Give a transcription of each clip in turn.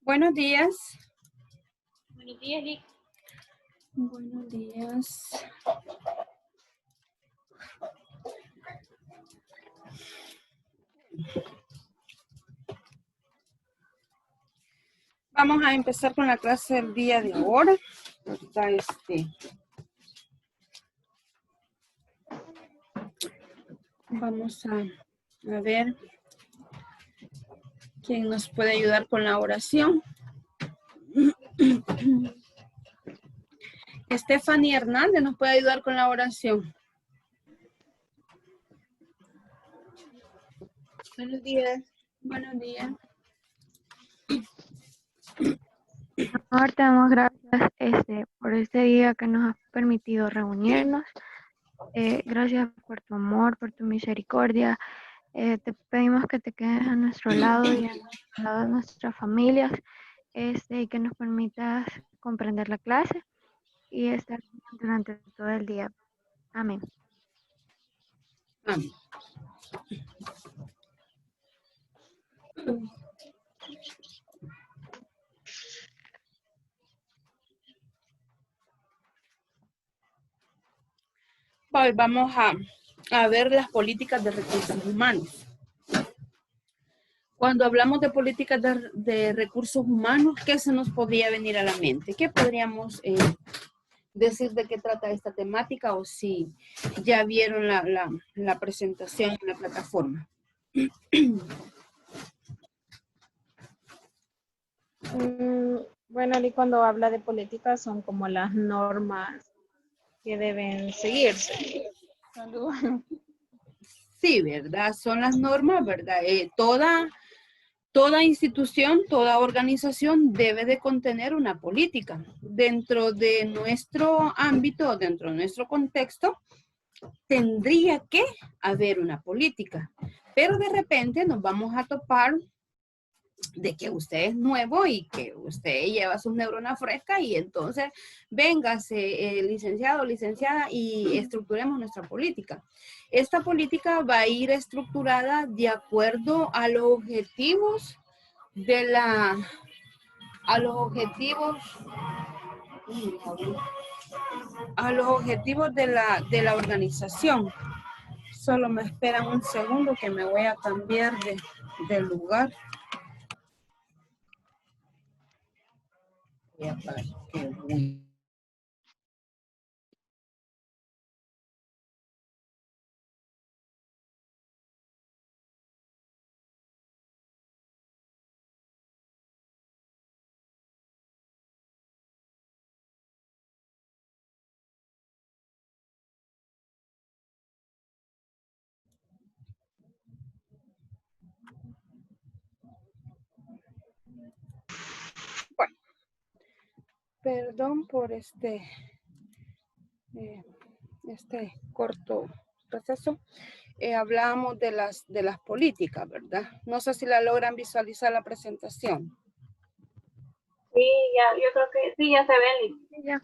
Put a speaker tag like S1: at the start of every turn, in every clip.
S1: Buenos días.
S2: Buenos días, Lick.
S1: Buenos días. Vamos a empezar con la clase del día de ahora. Vamos a ver quién nos puede ayudar con la oración. Stephanie Hernández nos puede ayudar con la oración.
S2: Buenos días.
S1: Buenos días.
S3: Señor, te damos gracias por este día que nos has permitido reunirnos. Gracias por tu amor, por tu misericordia. Te pedimos que te quedes a nuestro lado y a lado de nuestras familias, y que nos permitas comprender la clase y estar durante todo el día. Amén.
S1: Amén. Hoy vamos a ver las políticas de recursos humanos. Cuando hablamos de políticas de recursos humanos, ¿qué se nos podría venir a la mente? ¿Qué podríamos decir de qué trata esta temática o si ya vieron la presentación en la plataforma?
S2: Bueno, y cuando habla de política son como las normas que deben seguirse.
S1: Sí, ¿verdad? Son las normas, ¿verdad? Toda institución, toda organización debe de contener una política. Dentro de nuestro ámbito, dentro de nuestro contexto, tendría que haber una política. Pero de repente nos vamos a topar de que usted es nuevo y que usted lleva sus neuronas frescas y entonces véngase, licenciado o licenciada, y estructuremos nuestra política. Esta política va a ir estructurada de acuerdo a los objetivos de de la organización. Solo me esperan un segundo que me voy a cambiar de lugar. Bueno, perdón por este corto receso. Hablábamos de las políticas, ¿verdad? No sé si la logran visualizar la presentación.
S2: Sí, ya, yo creo que sí, ya se ve, Lick.
S3: Sí, ya.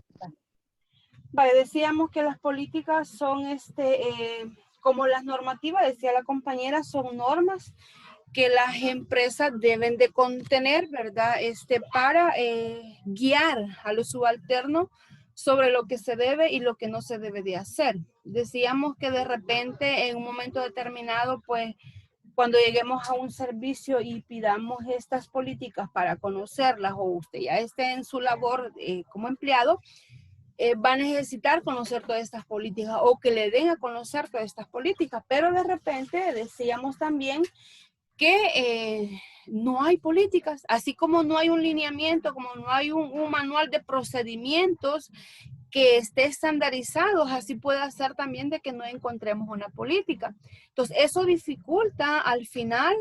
S1: Vale, decíamos que las políticas son como las normativas, decía la compañera, son normas que las empresas deben de contener, ¿verdad? Para guiar a los subalternos sobre lo que se debe y lo que no se debe de hacer. Decíamos que de repente en un momento determinado, pues cuando lleguemos a un servicio y pidamos estas políticas para conocerlas o usted ya esté en su labor como empleado, va a necesitar conocer todas estas políticas o que le den a conocer todas estas políticas, pero de repente decíamos también que no hay políticas, así como no hay un lineamiento, como no hay un manual de procedimientos que esté estandarizado, así puede ser también de que no encontremos una política. Entonces, eso dificulta al final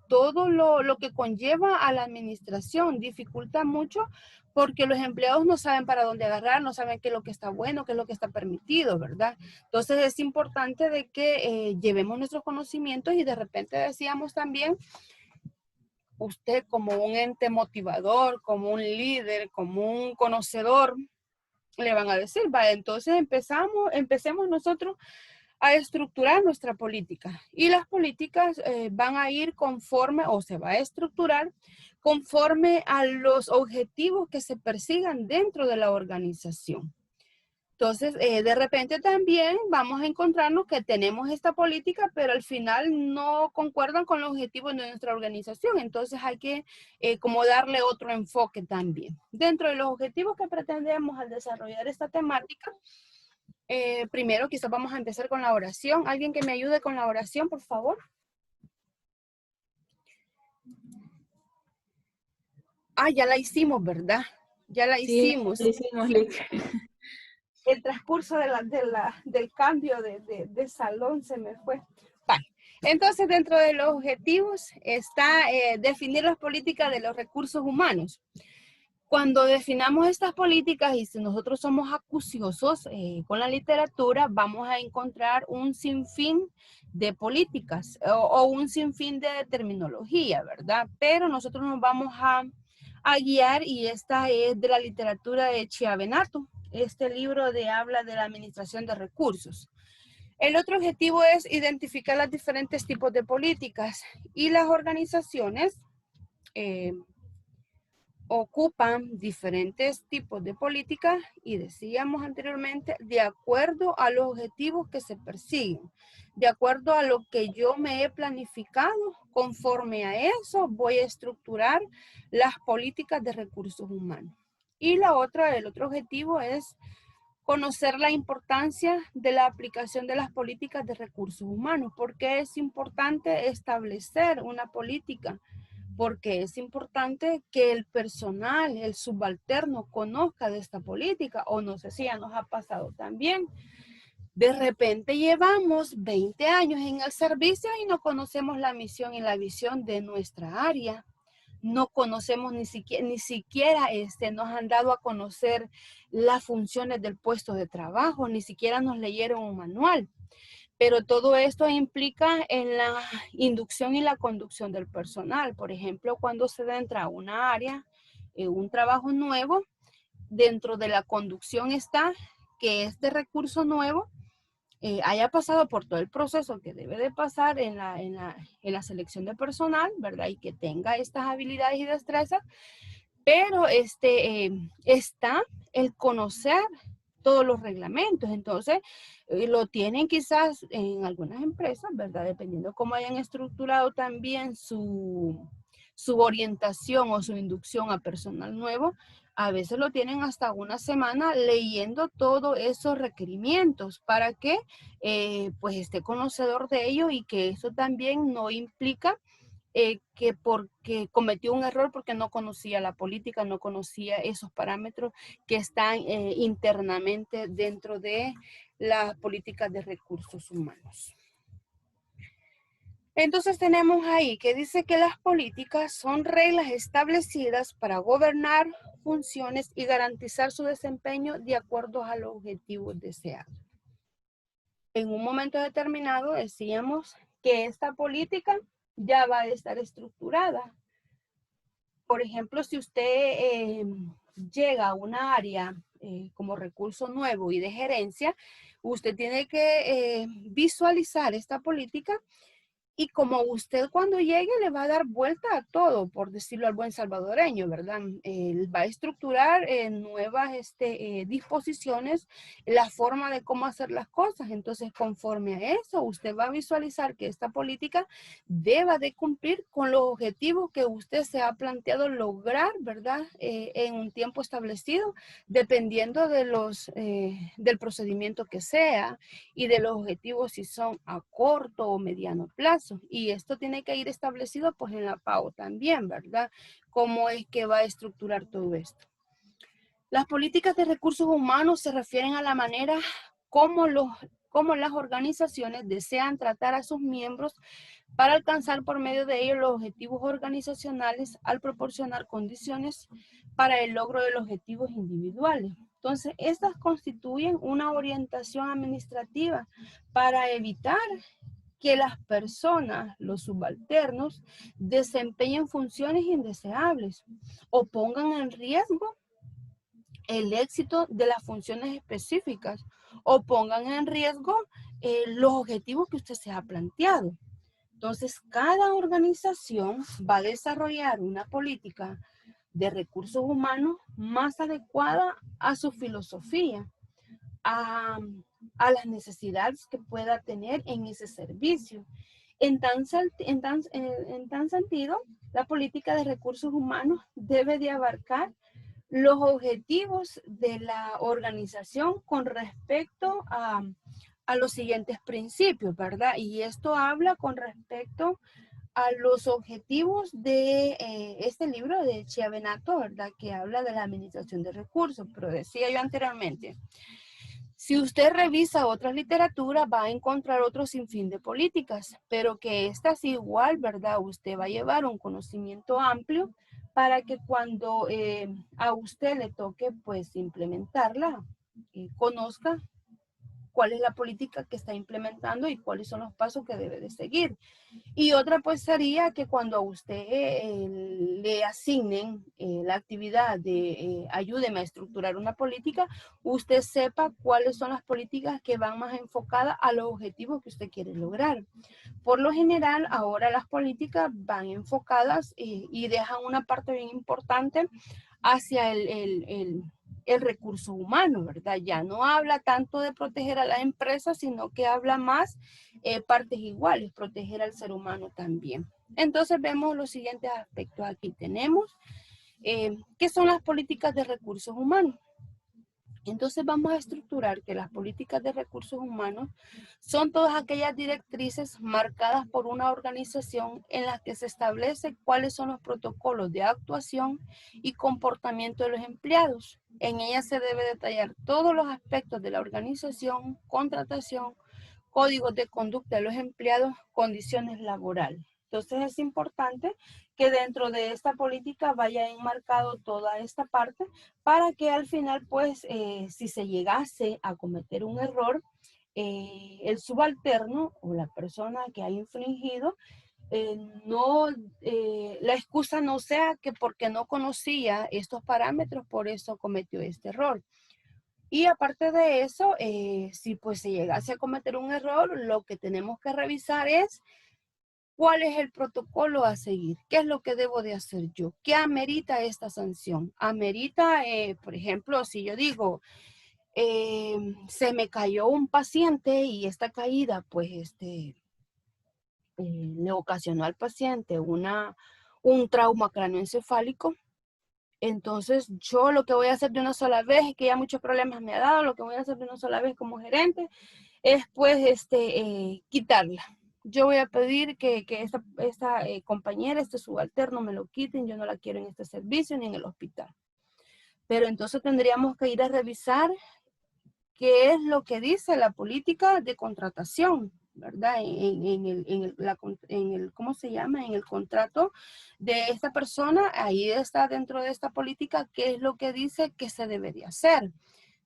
S1: todo lo que conlleva a la administración, dificulta mucho porque los empleados no saben para dónde agarrar, no saben qué es lo que está bueno, qué es lo que está permitido, ¿verdad? Entonces, es importante de que llevemos nuestros conocimientos y de repente decíamos también, usted como un ente motivador, como un líder, como un conocedor, le van a decir, vale, entonces empecemos nosotros a estructurar nuestra política. Y las políticas van a ir conforme, o se va a estructurar conforme a los objetivos que se persigan dentro de la organización. Entonces, de repente también vamos a encontrarnos que tenemos esta política, pero al final no concuerdan con los objetivos de nuestra organización. Entonces hay que como darle otro enfoque también. Dentro de los objetivos que pretendemos al desarrollar esta temática, primero quizás vamos a empezar con la oración. ¿Alguien que me ayude con la oración, por favor? Ah, ya la hicimos, ¿verdad? Ya la hicimos.
S4: Sí, hicimos, Lick.
S1: El transcurso del cambio de salón se me fue. Vale. Entonces, dentro de los objetivos está definir las políticas de los recursos humanos. Cuando definamos estas políticas y si nosotros somos acuciosos con la literatura, vamos a encontrar un sinfín de políticas o un sinfín de terminología, ¿verdad? Pero nosotros nos vamos a guiar, y esta es de la literatura de Chiavenato. Este libro habla de la administración de recursos. El otro objetivo es identificar los diferentes tipos de políticas, y las organizaciones ocupan diferentes tipos de políticas, y decíamos anteriormente, de acuerdo a los objetivos que se persiguen, de acuerdo a lo que yo me he planificado. Conforme a eso voy a estructurar las políticas de recursos humanos. Y el otro objetivo es conocer la importancia de la aplicación de las políticas de recursos humanos. ¿Por qué es importante establecer una política? Porque es importante que el personal, el subalterno, conozca de esta política, o no sé si ya nos ha pasado también. De repente llevamos 20 años en el servicio y no conocemos la misión y la visión de nuestra área. No conocemos ni siquiera nos han dado a conocer las funciones del puesto de trabajo, ni siquiera nos leyeron un manual. Pero todo esto implica en la inducción y la conducción del personal. Por ejemplo, cuando se entra a una área, un trabajo nuevo, dentro de la conducción está que este recurso nuevo haya pasado por todo el proceso que debe de pasar en la selección de personal, ¿verdad? Y que tenga estas habilidades y destrezas, pero está el conocer todos los reglamentos. Entonces, lo tienen quizás en algunas empresas, ¿verdad? Dependiendo cómo hayan estructurado también su orientación o su inducción a personal nuevo, a veces lo tienen hasta una semana leyendo todos esos requerimientos para que pues esté conocedor de ello, y que eso también no implica que porque cometió un error porque no conocía la política, no conocía esos parámetros que están internamente dentro de las políticas de recursos humanos. Entonces tenemos ahí que dice que las políticas son reglas establecidas para gobernar funciones y garantizar su desempeño de acuerdo a los objetivos deseados. En un momento determinado decíamos que esta política ya va a estar estructurada. Por ejemplo, si usted llega a una área como recurso nuevo y de gerencia, usted tiene que visualizar esta política, y como usted cuando llegue le va a dar vuelta a todo, por decirlo al buen salvadoreño, ¿verdad? Él va a estructurar nuevas disposiciones, la forma de cómo hacer las cosas. Entonces, conforme a eso, usted va a visualizar que esta política deba de cumplir con los objetivos que usted se ha planteado lograr, ¿verdad? En un tiempo establecido, dependiendo de del procedimiento que sea y de los objetivos, si son a corto o mediano plazo. Y esto tiene que ir establecido pues en la PAO también, ¿verdad? ¿Cómo es que va a estructurar todo esto? Las políticas de recursos humanos se refieren a la manera como las organizaciones desean tratar a sus miembros para alcanzar por medio de ellos los objetivos organizacionales, al proporcionar condiciones para el logro de los objetivos individuales. Entonces, estas constituyen una orientación administrativa para evitar que las personas, los subalternos, desempeñen funciones indeseables o pongan en riesgo el éxito de las funciones específicas, o pongan en riesgo los objetivos que usted se ha planteado. Entonces, cada organización va a desarrollar una política de recursos humanos más adecuada a su filosofía, a las necesidades que pueda tener en ese servicio. En tan sentido, la política de recursos humanos debe de abarcar los objetivos de la organización con respecto a los siguientes principios, ¿verdad? Y esto habla con respecto a los objetivos de este libro de Chiavenato, ¿verdad? Que habla de la administración de recursos, pero decía yo anteriormente, si usted revisa otra literatura, va a encontrar otro sinfín de políticas, pero que estas igual, ¿verdad? Usted va a llevar un conocimiento amplio para que cuando a usted le toque, pues, implementarla, conozca cuál es la política que está implementando y cuáles son los pasos que debe de seguir. Y otra pues sería que cuando a usted le asignen la actividad de ayúdeme a estructurar una política, usted sepa cuáles son las políticas que van más enfocadas a los objetivos que usted quiere lograr. Por lo general, ahora las políticas van enfocadas y dejan una parte bien importante hacia el recurso humano, ¿verdad? Ya no habla tanto de proteger a las empresas, sino que habla más partes iguales, proteger al ser humano también. Entonces vemos los siguientes aspectos aquí. Tenemos, ¿qué son las políticas de recursos humanos? Entonces vamos a estructurar que las políticas de recursos humanos son todas aquellas directrices marcadas por una organización en las que se establece cuáles son los protocolos de actuación y comportamiento de los empleados. En ellas se debe detallar todos los aspectos de la organización, contratación, códigos de conducta de los empleados, condiciones laborales. Entonces es importante que dentro de esta política vaya enmarcado toda esta parte para que al final, pues, si se llegase a cometer un error, el subalterno o la persona que ha infringido, la excusa no sea que porque no conocía estos parámetros, por eso cometió este error. Y aparte de eso, si pues se llegase a cometer un error, lo que tenemos que revisar es cuál es el protocolo a seguir, qué es lo que debo de hacer yo, qué amerita esta sanción. Amerita, por ejemplo, si yo digo, se me cayó un paciente y esta caída, pues, le ocasionó al paciente un trauma craneoencefálico. Entonces, yo lo que voy a hacer de una sola vez, que ya muchos problemas me ha dado, lo que voy a hacer de una sola vez como gerente, es pues quitarla. Yo voy a pedir que esta compañera, este subalterno me lo quiten, yo no la quiero en este servicio ni en el hospital. Pero entonces tendríamos que ir a revisar qué es lo que dice la política de contratación, ¿verdad? ¿Cómo se llama? En el contrato de esta persona, ahí está dentro de esta política, qué es lo que dice que se debería hacer.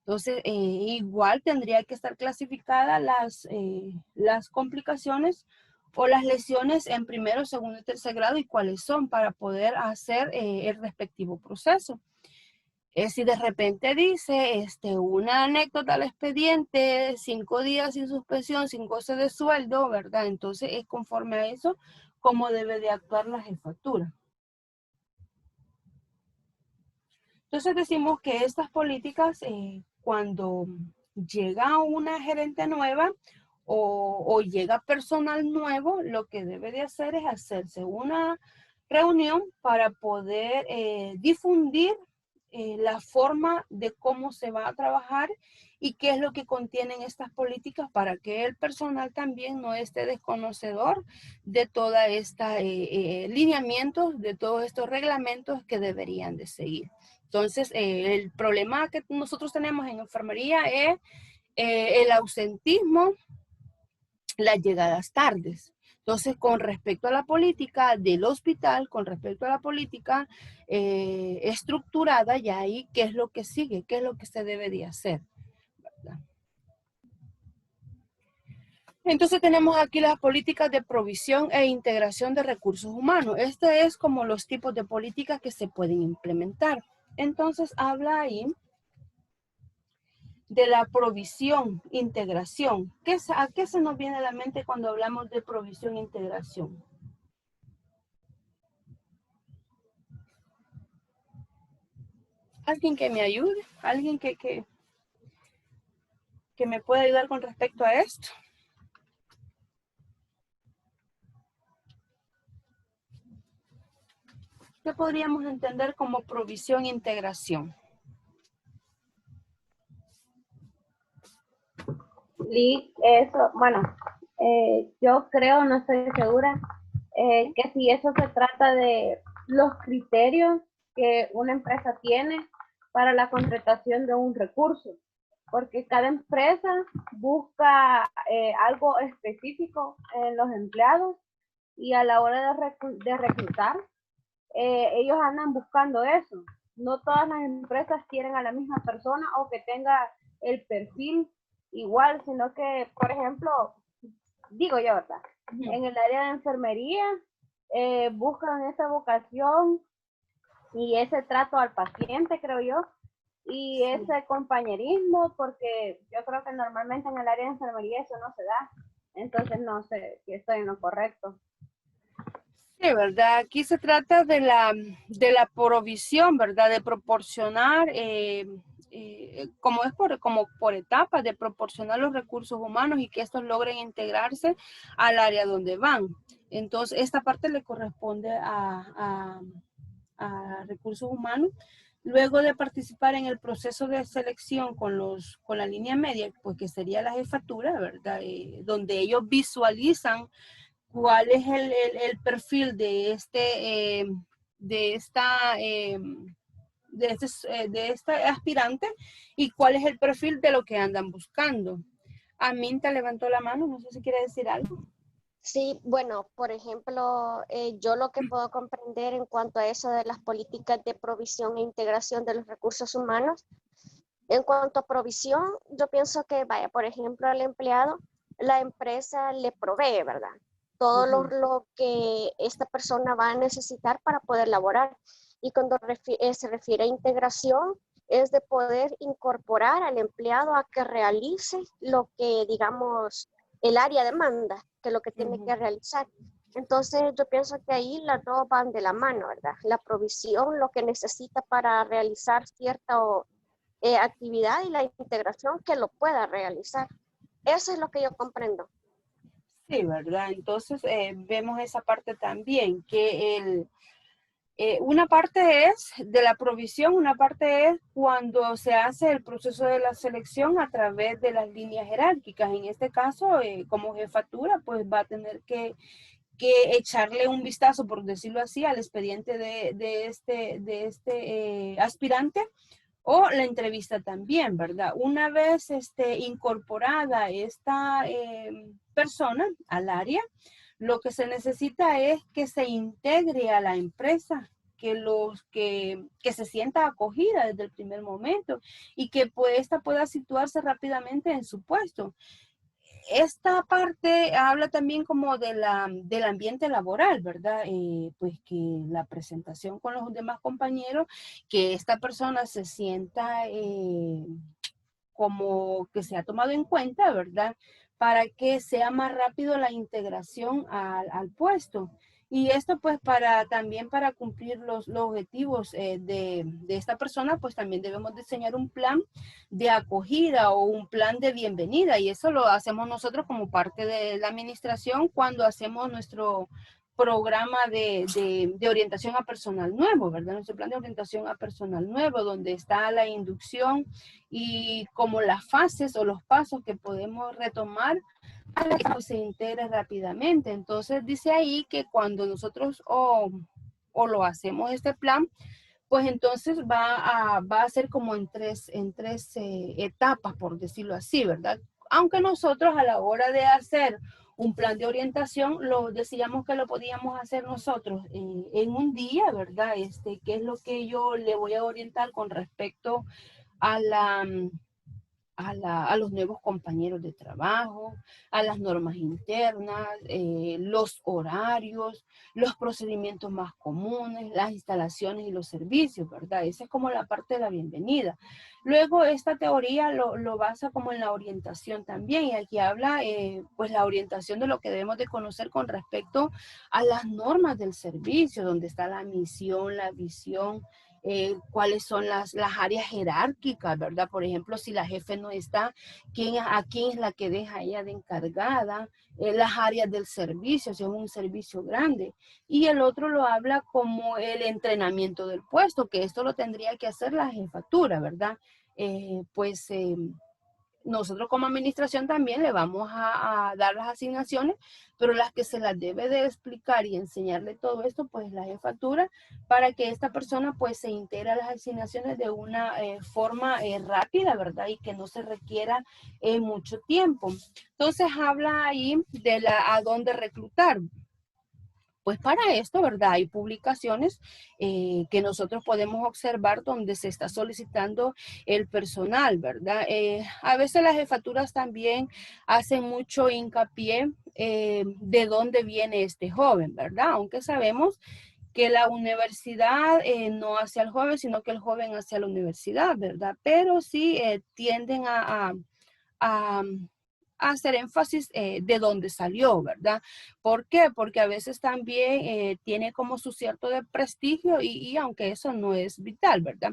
S1: Entonces, igual tendría que estar clasificadas las complicaciones o las lesiones en primero, segundo y tercer grado y cuáles son para poder hacer el respectivo proceso. Si de repente dice una anécdota al expediente, 5 días sin suspensión, sin goce de sueldo, ¿verdad? Entonces es conforme a eso cómo debe de actuar la jefatura. Entonces decimos que estas políticas, cuando llega una gerente nueva o llega personal nuevo, lo que debe de hacer es hacerse una reunión para poder difundir la forma de cómo se va a trabajar y qué es lo que contienen estas políticas para que el personal también no esté desconocedor de toda esta lineamientos, de todos estos reglamentos que deberían de seguir. Entonces, el problema que nosotros tenemos en enfermería es el ausentismo, las llegadas tardes. Entonces, con respecto a la política del hospital, con respecto a la política estructurada, ya ahí, ¿qué es lo que sigue? ¿Qué es lo que se debe de hacer? ¿Verdad? Entonces tenemos aquí las políticas de provisión e integración de recursos humanos. Este es como los tipos de políticas que se pueden implementar. Entonces habla ahí de la provisión, integración. ¿A qué se nos viene a la mente cuando hablamos de provisión e integración? ¿Alguien que me ayude? ¿Alguien que me pueda ayudar con respecto a esto? ¿Qué podríamos entender como provisión e integración?
S4: Eso, bueno, yo creo, no estoy segura, que si eso se trata de los criterios que una empresa tiene para la contratación de un recurso, porque cada empresa busca algo específico en los empleados y a la hora de reclutar, ellos andan buscando eso. No todas las empresas quieren a la misma persona o que tenga el perfil igual, sino que, por ejemplo, digo yo, ¿verdad? En el área de enfermería buscan esa vocación y ese trato al paciente, creo yo, y ese compañerismo, porque yo creo que normalmente en el área de enfermería eso no se da. Entonces no sé si estoy en lo correcto.
S1: Sí, ¿verdad? Aquí se trata de la provisión, ¿verdad? De proporcionar, como es como por etapas, de proporcionar los recursos humanos y que estos logren integrarse al área donde van. Entonces, esta parte le corresponde a recursos humanos. Luego de participar en el proceso de selección con la línea media, pues que sería la jefatura, ¿verdad? Donde ellos visualizan cuál es el perfil de este aspirante y cuál es el perfil de lo que andan buscando. Aminta levantó la mano, no sé si quiere decir algo.
S5: Sí, bueno, por ejemplo, yo lo que puedo comprender en cuanto a eso de las políticas de provisión e integración de los recursos humanos, en cuanto a provisión, yo pienso que, vaya, por ejemplo, al empleado, la empresa le provee, ¿verdad? Todo lo que esta persona va a necesitar para poder laborar. Y cuando se refiere a integración, es de poder incorporar al empleado a que realice lo que, digamos, el área demanda, que es lo que tiene que realizar. Entonces, yo pienso que ahí las dos van de la mano, ¿verdad? La provisión, lo que necesita para realizar cierta actividad y la integración que lo pueda realizar. Eso es lo que yo comprendo.
S1: Sí, ¿verdad? Entonces vemos esa parte también, que una parte es de la provisión, una parte es cuando se hace el proceso de la selección a través de las líneas jerárquicas. En este caso, como jefatura, pues va a tener que echarle un vistazo, por decirlo así, al expediente de este aspirante o la entrevista también, ¿verdad? Una vez incorporada esta persona al área, lo que se necesita es que se integre a la empresa, que se sienta acogida desde el primer momento y que pues, esta pueda situarse rápidamente en su puesto. Esta parte habla también como del ambiente laboral, ¿verdad? Pues que la presentación con los demás compañeros, que esta persona se sienta como que se ha tomado en cuenta, ¿verdad? Para que sea más rápido la integración al puesto. Y esto pues también para cumplir los objetivos de esta persona, pues también debemos diseñar un plan de acogida o un plan de bienvenida. Y eso lo hacemos nosotros como parte de la administración cuando hacemos nuestro programa de orientación a personal nuevo, ¿verdad? Nuestro plan de orientación a personal nuevo, donde está la inducción y como las fases o los pasos que podemos retomar para que se integre rápidamente. Entonces dice ahí que cuando nosotros o lo hacemos este plan, pues entonces va a ser como en tres etapas, por decirlo así, ¿verdad? Aunque nosotros a la hora de hacer un plan de orientación, lo decíamos que lo podíamos hacer nosotros en un día, ¿verdad? ¿Qué es lo que yo le voy a orientar con respecto a a los nuevos compañeros de trabajo, a las normas internas, los horarios, los procedimientos más comunes, las instalaciones y los servicios, ¿verdad? Esa es como la parte de la bienvenida. Luego esta teoría lo basa como en la orientación también, y aquí habla pues la orientación de lo que debemos de conocer con respecto a las normas del servicio, donde está la misión, la visión, cuáles son las áreas jerárquicas, ¿verdad? Por ejemplo, si la jefe no está, ¿a quién es la que deja ella de encargada? Las áreas del servicio, si es un servicio grande. Y el otro lo habla como el entrenamiento del puesto, que esto lo tendría que hacer la jefatura, ¿verdad? Nosotros como administración también le vamos a dar las asignaciones, pero las que se las debe de explicar y enseñarle todo esto, pues la jefatura, para que esta persona pues se integre a las asignaciones de una forma rápida, ¿verdad? Y que no se requiera mucho tiempo. Entonces habla ahí de a dónde reclutar. Pues para esto, ¿verdad? Hay publicaciones que nosotros podemos observar donde se está solicitando el personal, ¿verdad? A veces las jefaturas también hacen mucho hincapié de dónde viene este joven, ¿verdad? Aunque sabemos que la universidad no hace al joven, sino que el joven hace la universidad, ¿verdad? Pero sí tienden a hacer énfasis de dónde salió, ¿verdad? ¿Por qué? Porque a veces también tiene como su cierto de prestigio y aunque eso no es vital, ¿verdad?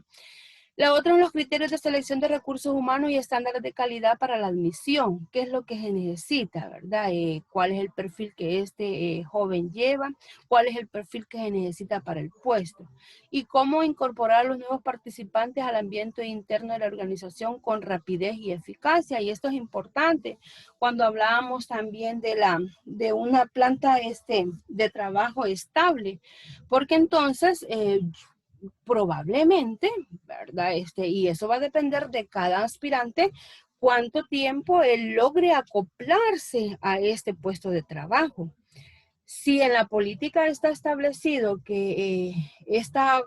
S1: La otra son los criterios de selección de recursos humanos y estándares de calidad para la admisión. ¿Qué es lo que se necesita, verdad? ¿Cuál es el perfil que este joven lleva? ¿Cuál es el perfil que se necesita para el puesto? Y cómo incorporar a los nuevos participantes al ambiente interno de la organización con rapidez y eficacia. Y esto es importante cuando hablábamos también de una planta de trabajo estable, porque entonces probablemente, ¿verdad? Y eso va a depender de cada aspirante, cuánto tiempo él logre acoplarse a este puesto de trabajo. Si en la política está establecido que esta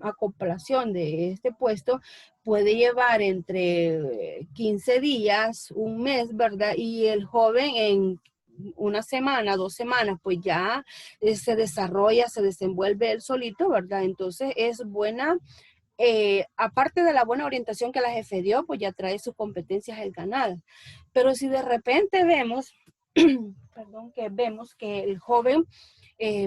S1: acoplación de este puesto puede llevar entre 15 días, un mes, ¿verdad? Y el joven en una semana, 2 semanas, pues ya se desarrolla, se desenvuelve él solito, ¿verdad? Entonces es buena, aparte de la buena orientación que la jefe dio, pues ya trae sus competencias ganadas. Pero si de repente vemos, perdón, que vemos que el joven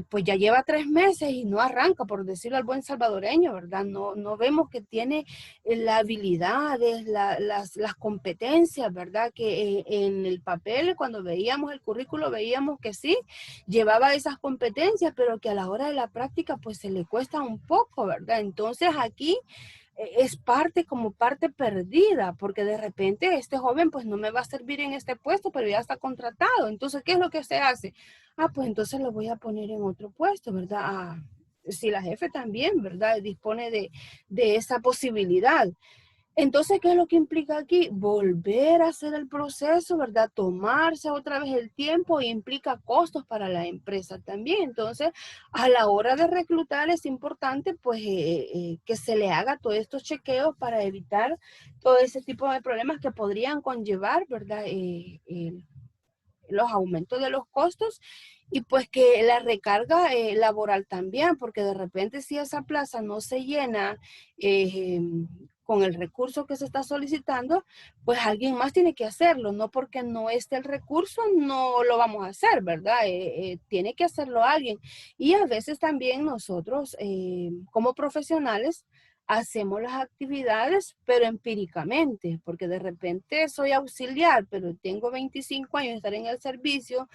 S1: pues ya lleva 3 meses y no arranca, por decirlo al buen salvadoreño, ¿verdad? No vemos que tiene las habilidades, las competencias, ¿verdad? Que en el papel, cuando veíamos el currículo, veíamos que sí, llevaba esas competencias, pero que a la hora de la práctica, pues se le cuesta un poco, ¿verdad? Entonces aquí es como parte perdida, porque de repente este joven pues no me va a servir en este puesto, pero ya está contratado. Entonces, ¿qué es lo que se hace? Pues entonces lo voy a poner en otro puesto, ¿verdad? Si la jefe también, ¿verdad? Dispone de esa posibilidad. Entonces, ¿qué es lo que implica aquí? Volver a hacer el proceso, ¿verdad? Tomarse otra vez el tiempo e implica costos para la empresa también. Entonces, a la hora de reclutar es importante pues que se le haga todos estos chequeos para evitar todo ese tipo de problemas que podrían conllevar, ¿verdad? Los aumentos de los costos y pues que la recarga laboral también, porque de repente si esa plaza no se llena con el recurso que se está solicitando, pues alguien más tiene que hacerlo, no porque no esté el recurso, no lo vamos a hacer, ¿verdad? Tiene que hacerlo alguien. Y a veces también nosotros como profesionales hacemos las actividades, pero empíricamente, porque de repente soy auxiliar, pero tengo 25 años de estar en el servicio,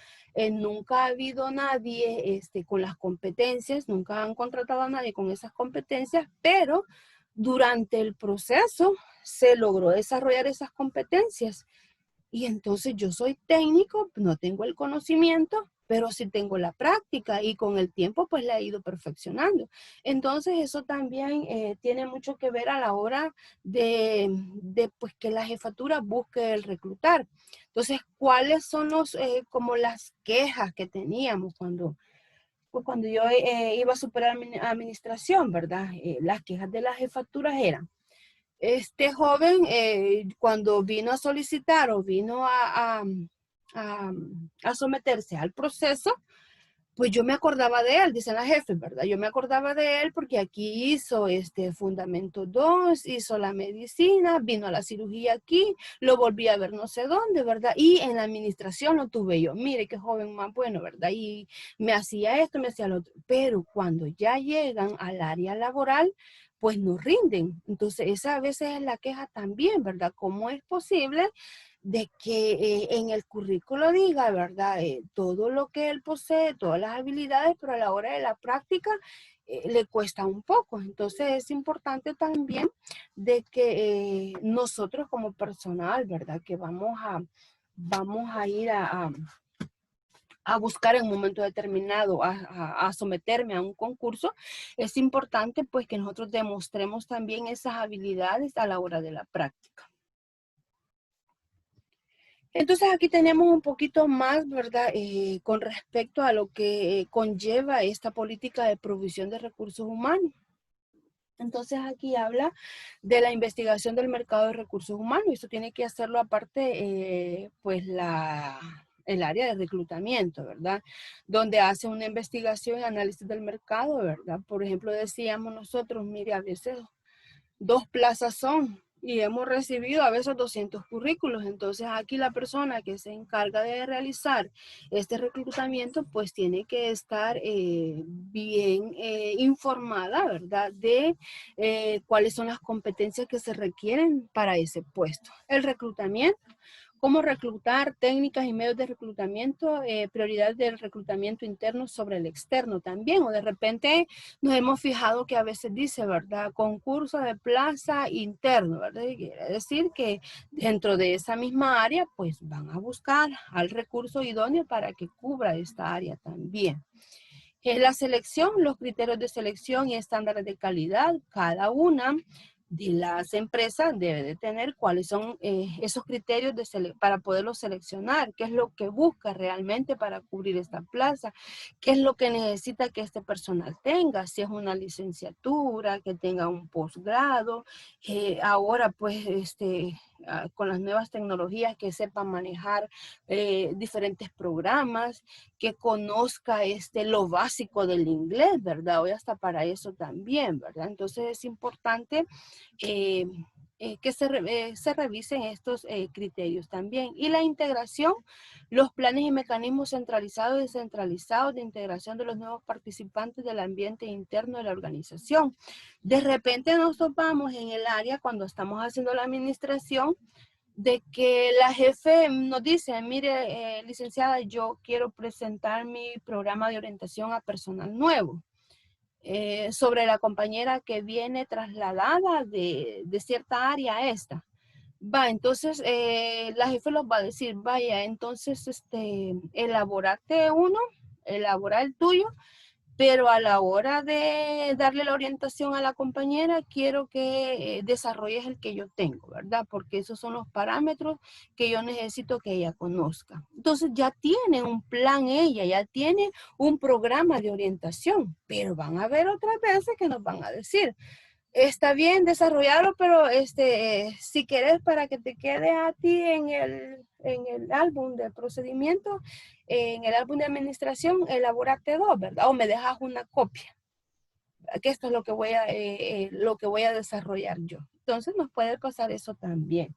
S1: nunca ha habido nadie con las competencias, nunca han contratado a nadie con esas competencias, pero durante el proceso se logró desarrollar esas competencias. Y entonces yo soy técnico, no tengo el conocimiento, pero sí tengo la práctica y con el tiempo pues la he ido perfeccionando. Entonces eso también tiene mucho que ver a la hora de pues que la jefatura busque el reclutar. Entonces, ¿cuáles son como las quejas que teníamos cuando yo iba a superar administración, ¿verdad? Las quejas de las jefaturas eran este joven, cuando vino a solicitar o vino a someterse al proceso, pues yo me acordaba de él, dicen las jefes, ¿verdad? Yo me acordaba de él porque aquí hizo Fundamento 2, hizo la medicina, vino a la cirugía aquí, lo volví a ver no sé dónde, ¿verdad? Y en la administración lo tuve yo. Mire qué joven más bueno, ¿verdad? Y me hacía esto, me hacía lo otro. Pero cuando ya llegan al área laboral, pues no rinden. Entonces esa a veces es la queja también, ¿verdad? ¿Cómo es posible de que en el currículo diga, ¿verdad? Todo lo que él posee, todas las habilidades, pero a la hora de la práctica le cuesta un poco. Entonces es importante también de que nosotros como personal, ¿verdad? Que vamos a ir a buscar en un momento determinado, a someterme a un concurso, es importante pues que nosotros demostremos también esas habilidades a la hora de la práctica. Entonces aquí tenemos un poquito más, ¿verdad? Con respecto a lo que conlleva esta política de provisión de recursos humanos. Entonces aquí habla de la investigación del mercado de recursos humanos. Esto tiene que hacerlo aparte, pues el área de reclutamiento, ¿verdad? Donde hace una investigación y análisis del mercado, ¿verdad? Por ejemplo, decíamos nosotros, mire, a veces 2 plazas son y hemos recibido a veces 200 currículos. Entonces aquí la persona que se encarga de realizar este reclutamiento pues tiene que estar bien informada, ¿verdad? De cuáles son las competencias que se requieren para ese puesto. El reclutamiento. Cómo reclutar, técnicas y medios de reclutamiento, prioridad del reclutamiento interno sobre el externo también. O de repente nos hemos fijado que a veces dice, ¿verdad? Concurso de plaza interno, ¿verdad? Y quiere decir que dentro de esa misma área, pues van a buscar al recurso idóneo para que cubra esta área también. La selección, los criterios de selección y estándares de calidad, cada una de las empresas debe de tener cuáles son esos criterios para poderlos seleccionar, qué es lo que busca realmente para cubrir esta plaza, qué es lo que necesita que este personal tenga, si es una licenciatura, que tenga un posgrado, ahora pues con las nuevas tecnologías que sepan manejar diferentes programas, que conozca lo básico del inglés, ¿verdad? Hoy hasta para eso también, ¿verdad? Entonces es importante que se revisen estos criterios también. Y la integración, los planes y mecanismos centralizados y descentralizados de integración de los nuevos participantes del ambiente interno de la organización. De repente nos topamos en el área cuando estamos haciendo la administración de que la jefe nos dice, mire, licenciada, yo quiero presentar mi programa de orientación a personal nuevo. Sobre la compañera que viene trasladada de cierta área a esta. Va, entonces la jefe los va a decir, vaya, entonces elaborate uno, elabora el tuyo, pero a la hora de darle la orientación a la compañera, quiero que desarrolles el que yo tengo, ¿verdad? Porque esos son los parámetros que yo necesito que ella conozca. Entonces ya tiene un plan ella, ya tiene un programa de orientación, pero van a haber otras veces que nos van a decir, está bien desarrollarlo, pero si quieres para que te quede a ti en el álbum de procedimiento, en el álbum de administración, elabórate 2, ¿verdad? O me dejas una copia, que esto es lo que voy a desarrollar yo. Entonces nos puede pasar eso también.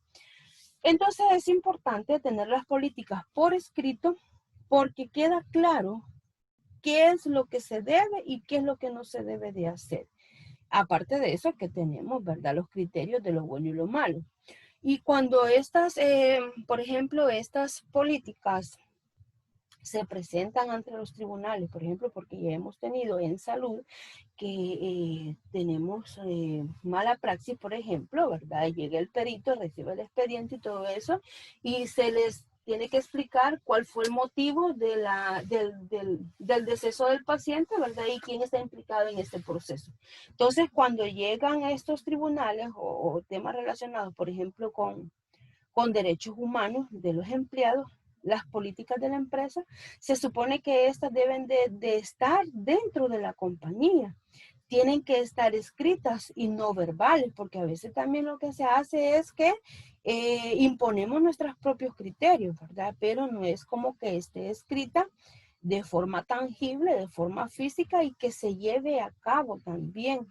S1: Entonces es importante tener las políticas por escrito porque queda claro qué es lo que se debe y qué es lo que no se debe de hacer. Aparte de eso que tenemos, ¿verdad? Los criterios de lo bueno y lo malo. Y cuando estas, por ejemplo, estas políticas se presentan ante los tribunales, por ejemplo, porque ya hemos tenido en salud que tenemos mala praxis, por ejemplo, ¿verdad? Llega el perito, recibe el expediente y todo eso, y se les tiene que explicar cuál fue el motivo del deceso del paciente, ¿verdad? Y quién está implicado en este proceso. Entonces, cuando llegan a estos tribunales o temas relacionados, por ejemplo, con derechos humanos de los empleados, las políticas de la empresa, se supone que estas deben de estar dentro de la compañía. tienen que estar escritas y no verbales, porque a veces también lo que se hace es que imponemos nuestros propios criterios, ¿verdad? Pero no es como que esté escrita de forma tangible, de forma física y que se lleve a cabo también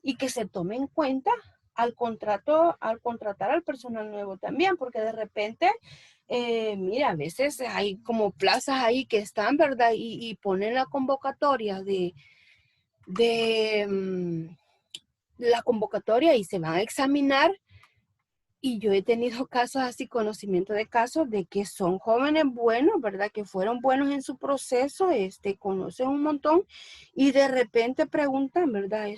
S1: y que se tome en cuenta al contratar al personal nuevo también, porque de repente, mira, a veces hay como plazas ahí que están, ¿verdad? Y ponen la convocatoria la convocatoria y se van a examinar. Y yo he tenido casos así, conocimiento de casos de que son jóvenes buenos, ¿verdad? Que fueron buenos en su proceso, conocen un montón y de repente preguntan, ¿verdad?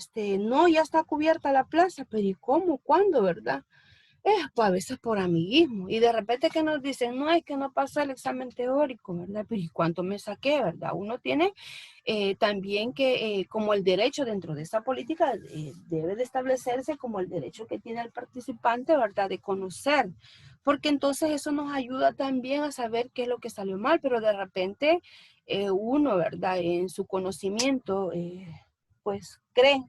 S1: No, ya está cubierta la plaza, pero ¿y cómo? ¿Cuándo? ¿Verdad? Pues a veces por amiguismo. Y de repente que nos dicen, no, es que no pasa el examen teórico, ¿verdad? Pero ¿y cuánto me saqué, verdad? Uno tiene también que, como el derecho dentro de esa política, debe de establecerse como el derecho que tiene el participante, ¿verdad? De conocer. Porque entonces eso nos ayuda también a saber qué es lo que salió mal, pero de repente uno, ¿verdad? En su conocimiento, pues cree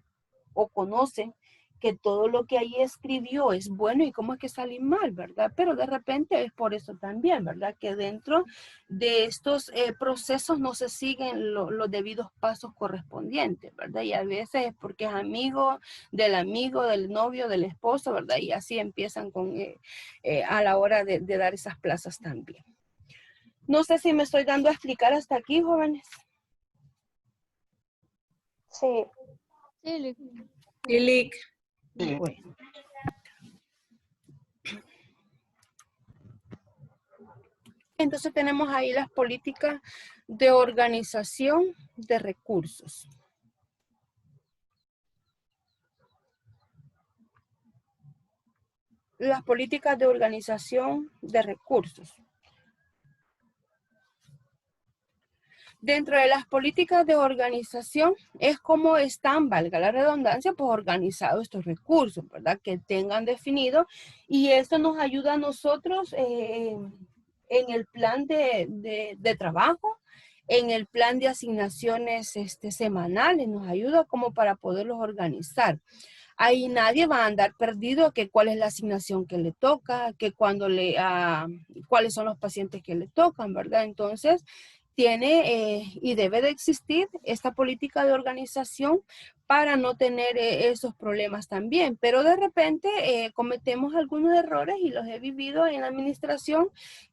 S1: o conoce que todo lo que ahí escribió es bueno y cómo es que sale mal, ¿verdad? Pero de repente es por eso también, ¿verdad? Que dentro de estos procesos no se siguen los debidos pasos correspondientes, ¿verdad? Y a veces es porque es amigo, del novio, del esposo, ¿verdad? Y así empiezan a la hora de dar esas plazas también. No sé si me estoy dando a explicar hasta aquí, jóvenes.
S5: Sí.
S2: Lick.
S1: Bueno. Entonces tenemos ahí las políticas de organización de recursos. Las políticas de organización de recursos. Dentro de las políticas de organización es como están, valga la redundancia, pues organizados estos recursos, ¿verdad? Que tengan definido y esto nos ayuda a nosotros en el plan de trabajo, en el plan de asignaciones semanales, nos ayuda como para poderlos organizar. Ahí nadie va a andar perdido que cuál es la asignación que le toca, que cuáles son los pacientes que le tocan, ¿verdad? Entonces, tiene y debe de existir esta política de organización para no tener esos problemas también. Pero de repente cometemos algunos errores y los he vivido en la administración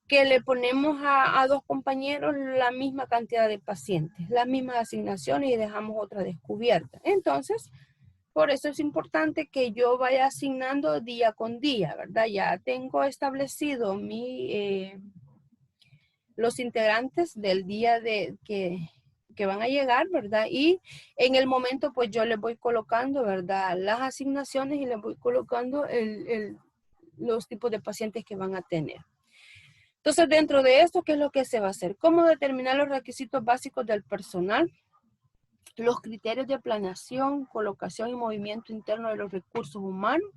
S1: que le ponemos a dos compañeros la misma cantidad de pacientes, las mismas asignaciones y dejamos otra descubierta. Entonces, por eso es importante que yo vaya asignando día con día, ¿verdad? Ya tengo establecido los integrantes del día que van a llegar, ¿verdad? Y en el momento, pues yo les voy colocando, ¿verdad? Las asignaciones y les voy colocando los tipos de pacientes que van a tener. Entonces, dentro de esto, ¿qué es lo que se va a hacer? ¿Cómo determinar los requisitos básicos del personal? Los criterios de planeación, colocación y movimiento interno de los recursos humanos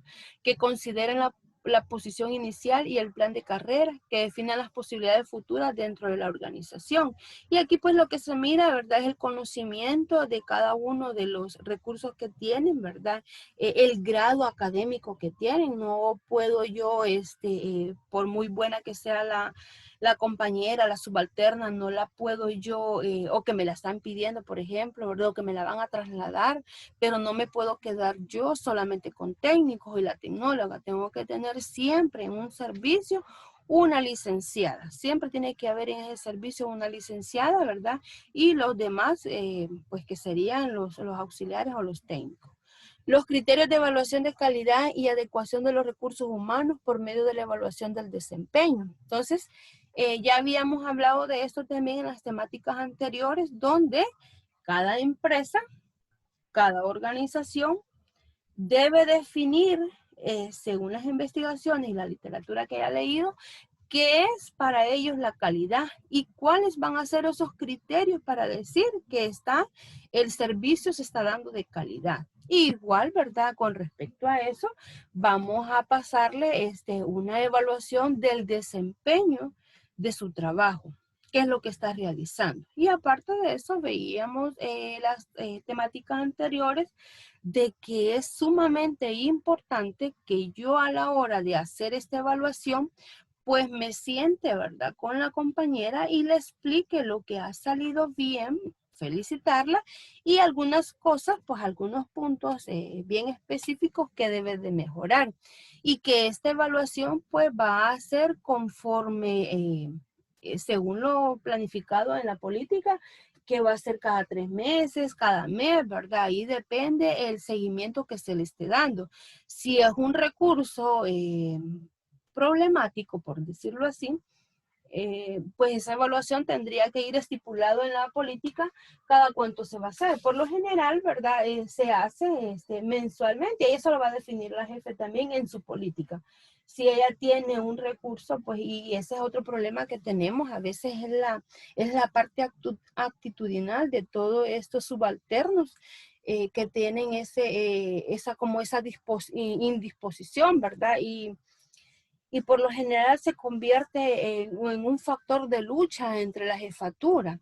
S1: que consideren la posición inicial y el plan de carrera que definan las posibilidades futuras dentro de la organización. Y aquí pues lo que se mira, ¿verdad? Es el conocimiento de cada uno de los recursos que tienen, ¿verdad? El grado académico que tienen. No puedo yo, por muy buena que sea la compañera, la subalterna, no la puedo yo, o que me la están pidiendo, por ejemplo, ¿verdad? O que me la van a trasladar, pero no me puedo quedar yo solamente con técnicos y la tecnóloga. Tengo que tener siempre en un servicio una licenciada. Siempre tiene que haber en ese servicio una licenciada, ¿verdad? Y los demás, pues que serían los auxiliares o los técnicos. Los criterios de evaluación de calidad y adecuación de los recursos humanos por medio de la evaluación del desempeño. Entonces, ya habíamos hablado de esto también en las temáticas anteriores, donde cada empresa, cada organización debe definir, según las investigaciones y la literatura que haya leído, qué es para ellos la calidad y cuáles van a ser esos criterios para decir que el servicio se está dando de calidad. Igual, ¿verdad? Con respecto a eso, vamos a pasarle una evaluación del desempeño de su trabajo. qué es lo que está realizando. Y aparte de eso, veíamos las temáticas anteriores de que es sumamente importante que yo a la hora de hacer esta evaluación, pues me siente, ¿verdad?, con la compañera y le explique lo que ha salido bien, felicitarla y algunas cosas, pues algunos puntos bien específicos que debe de mejorar y que esta evaluación pues va a ser conforme según lo planificado en la política, que va a ser cada 3 meses, cada mes, ¿verdad? Ahí depende el seguimiento que se le esté dando. Si es un recurso problemático, por decirlo así, pues esa evaluación tendría que ir estipulado en la política cada cuánto se va a hacer. Por lo general, ¿verdad? Se hace mensualmente y eso lo va a definir la jefe también en su política. Si ella tiene un recurso, pues, y ese es otro problema que tenemos, a veces es la parte actitudinal de todos estos subalternos que tienen esa indisposición, ¿verdad? Y por lo general se convierte en un factor de lucha entre la jefatura.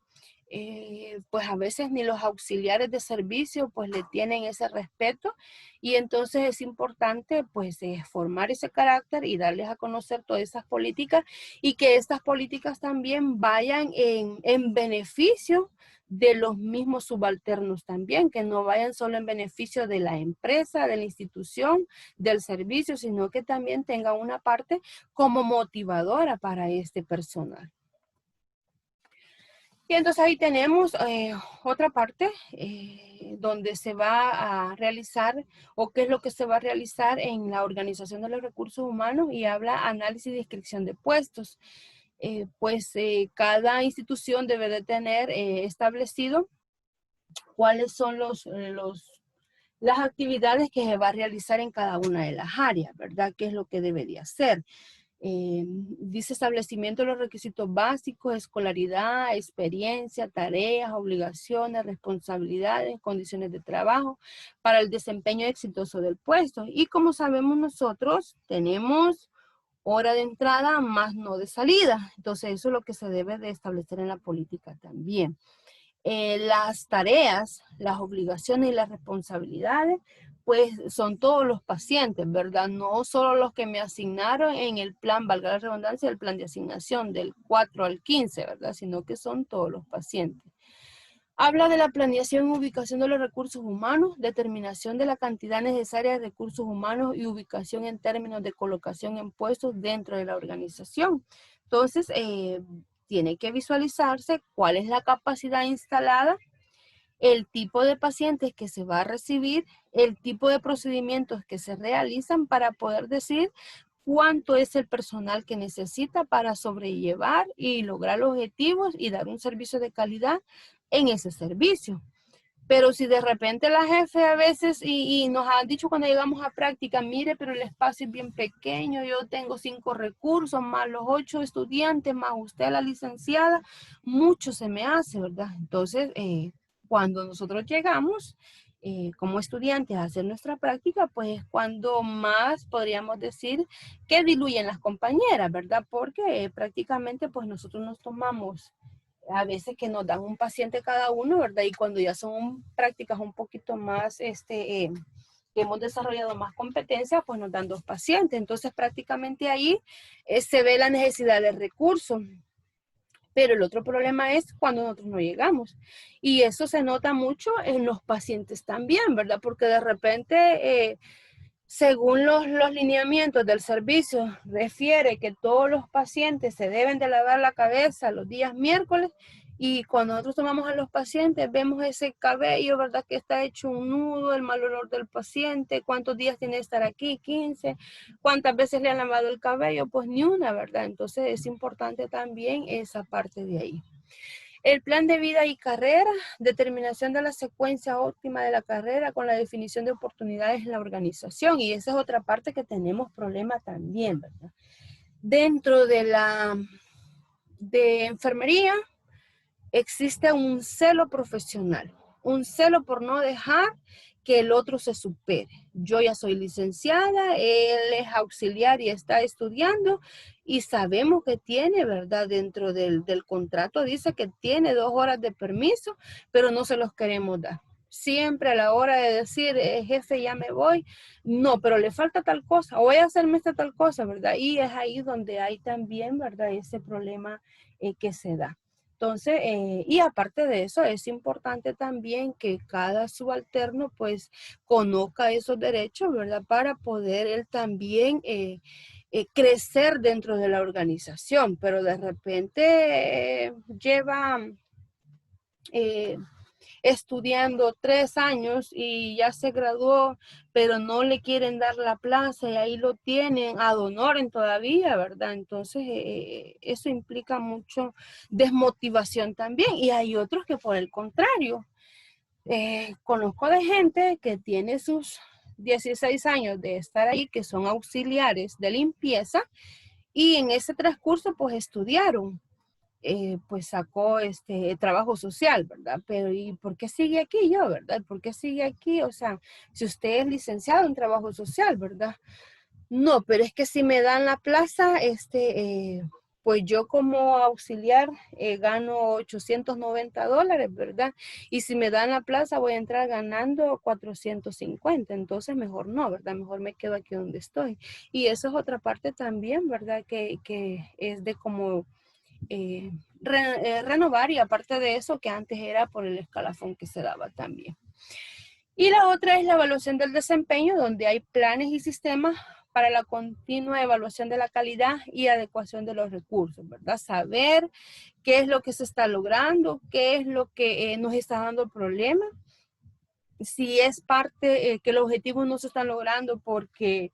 S1: Pues a veces ni los auxiliares de servicio pues le tienen ese respeto y entonces es importante pues formar ese carácter y darles a conocer todas esas políticas y que estas políticas también vayan en beneficio de los mismos subalternos también, que no vayan solo en beneficio de la empresa, de la institución, del servicio, sino que también tenga una parte como motivadora para este personal. Y entonces ahí tenemos otra parte donde se va a realizar o qué es lo que se va a realizar en la organización de los recursos humanos y habla análisis y descripción de puestos. Cada institución debe de tener establecido cuáles son las actividades que se va a realizar en cada una de las áreas, ¿verdad? ¿Qué es lo que debe de hacer? Dice establecimiento de los requisitos básicos, escolaridad, experiencia, tareas, obligaciones, responsabilidades, condiciones de trabajo para el desempeño exitoso del puesto. Y como sabemos nosotros, tenemos hora de entrada más no de salida. Entonces eso es lo que se debe de establecer en la política también. Las tareas, las obligaciones y las responsabilidades, pues son todos los pacientes, ¿verdad? No solo los que me asignaron en el plan, valga la redundancia, el plan de asignación del 4 al 15, ¿verdad? Sino que son todos los pacientes. Habla de la planeación y ubicación de los recursos humanos, determinación de la cantidad necesaria de recursos humanos y ubicación en términos de colocación en puestos dentro de la organización. Entonces, tiene que visualizarse cuál es la capacidad instalada, el tipo de pacientes que se va a recibir, el tipo de procedimientos que se realizan para poder decir cuánto es el personal que necesita para sobrellevar y lograr los objetivos y dar un servicio de calidad en ese servicio. Pero si de repente la jefe a veces, y nos han dicho cuando llegamos a práctica, mire, pero el espacio es bien pequeño, yo tengo 5 recursos, más los 8 estudiantes, más usted la licenciada, mucho se me hace, ¿verdad? Entonces, cuando nosotros llegamos como estudiantes a hacer nuestra práctica, pues es cuando más podríamos decir que diluyen las compañeras, ¿verdad? Porque prácticamente pues nosotros nos tomamos a veces que nos dan un paciente cada uno, ¿verdad? Y cuando ya son prácticas un poquito más, que hemos desarrollado más competencia, pues nos dan 2 pacientes. Entonces prácticamente ahí se ve la necesidad de recursos. Pero el otro problema es cuando nosotros no llegamos. Y eso se nota mucho en los pacientes también, ¿verdad? Porque de repente según los lineamientos del servicio, refiere que todos los pacientes se deben de lavar la cabeza los días miércoles y cuando nosotros tomamos a los pacientes vemos ese cabello, ¿verdad? Que está hecho un nudo, el mal olor del paciente, cuántos días tiene que estar aquí, 15, cuántas veces le han lavado el cabello, pues ni una, ¿verdad? Entonces es importante también esa parte de ahí. El plan de vida y carrera, determinación de la secuencia óptima de la carrera con la definición de oportunidades en la organización. Y esa es otra parte que tenemos problema también, ¿verdad? Dentro de enfermería existe un celo profesional, un celo por no dejar que el otro se supere. Yo ya soy licenciada, él es auxiliar y está estudiando y sabemos que tiene, ¿verdad? Dentro del contrato dice que tiene 2 horas de permiso, pero no se los queremos dar. Siempre a la hora de decir, jefe, ya me voy, no, pero le falta tal cosa, o voy a hacerme esta tal cosa, ¿verdad? Y es ahí donde hay también, ¿verdad? Ese problema que se da. Entonces, y aparte de eso, es importante también que cada subalterno pues conozca esos derechos, ¿verdad? Para poder él también crecer dentro de la organización, pero de repente lleva estudiando 3 años y ya se graduó, pero no le quieren dar la plaza y ahí lo tienen ad honorem todavía, ¿verdad? Entonces, eso implica mucho desmotivación también. Y hay otros que por el contrario, conozco de gente que tiene sus 16 años de estar ahí, que son auxiliares de limpieza y en ese transcurso pues estudiaron. Pues sacó trabajo social, ¿verdad? Pero ¿y por qué sigue aquí yo, verdad? ¿Por qué sigue aquí? O sea, si usted es licenciado en trabajo social, ¿verdad? No, pero es que si me dan la plaza, pues yo como auxiliar gano $890, ¿verdad? Y si me dan la plaza voy a entrar ganando 450, entonces mejor no, ¿verdad? Mejor me quedo aquí donde estoy. Y eso es otra parte también, ¿verdad? Que es de como renovar, y aparte de eso que antes era por el escalafón que se daba también. Y la otra es la evaluación del desempeño, donde hay planes y sistemas para la continua evaluación de la calidad y adecuación de los recursos, ¿verdad? Saber qué es lo que se está logrando, qué es lo que nos está dando problemas, si es parte que los objetivos no se están logrando porque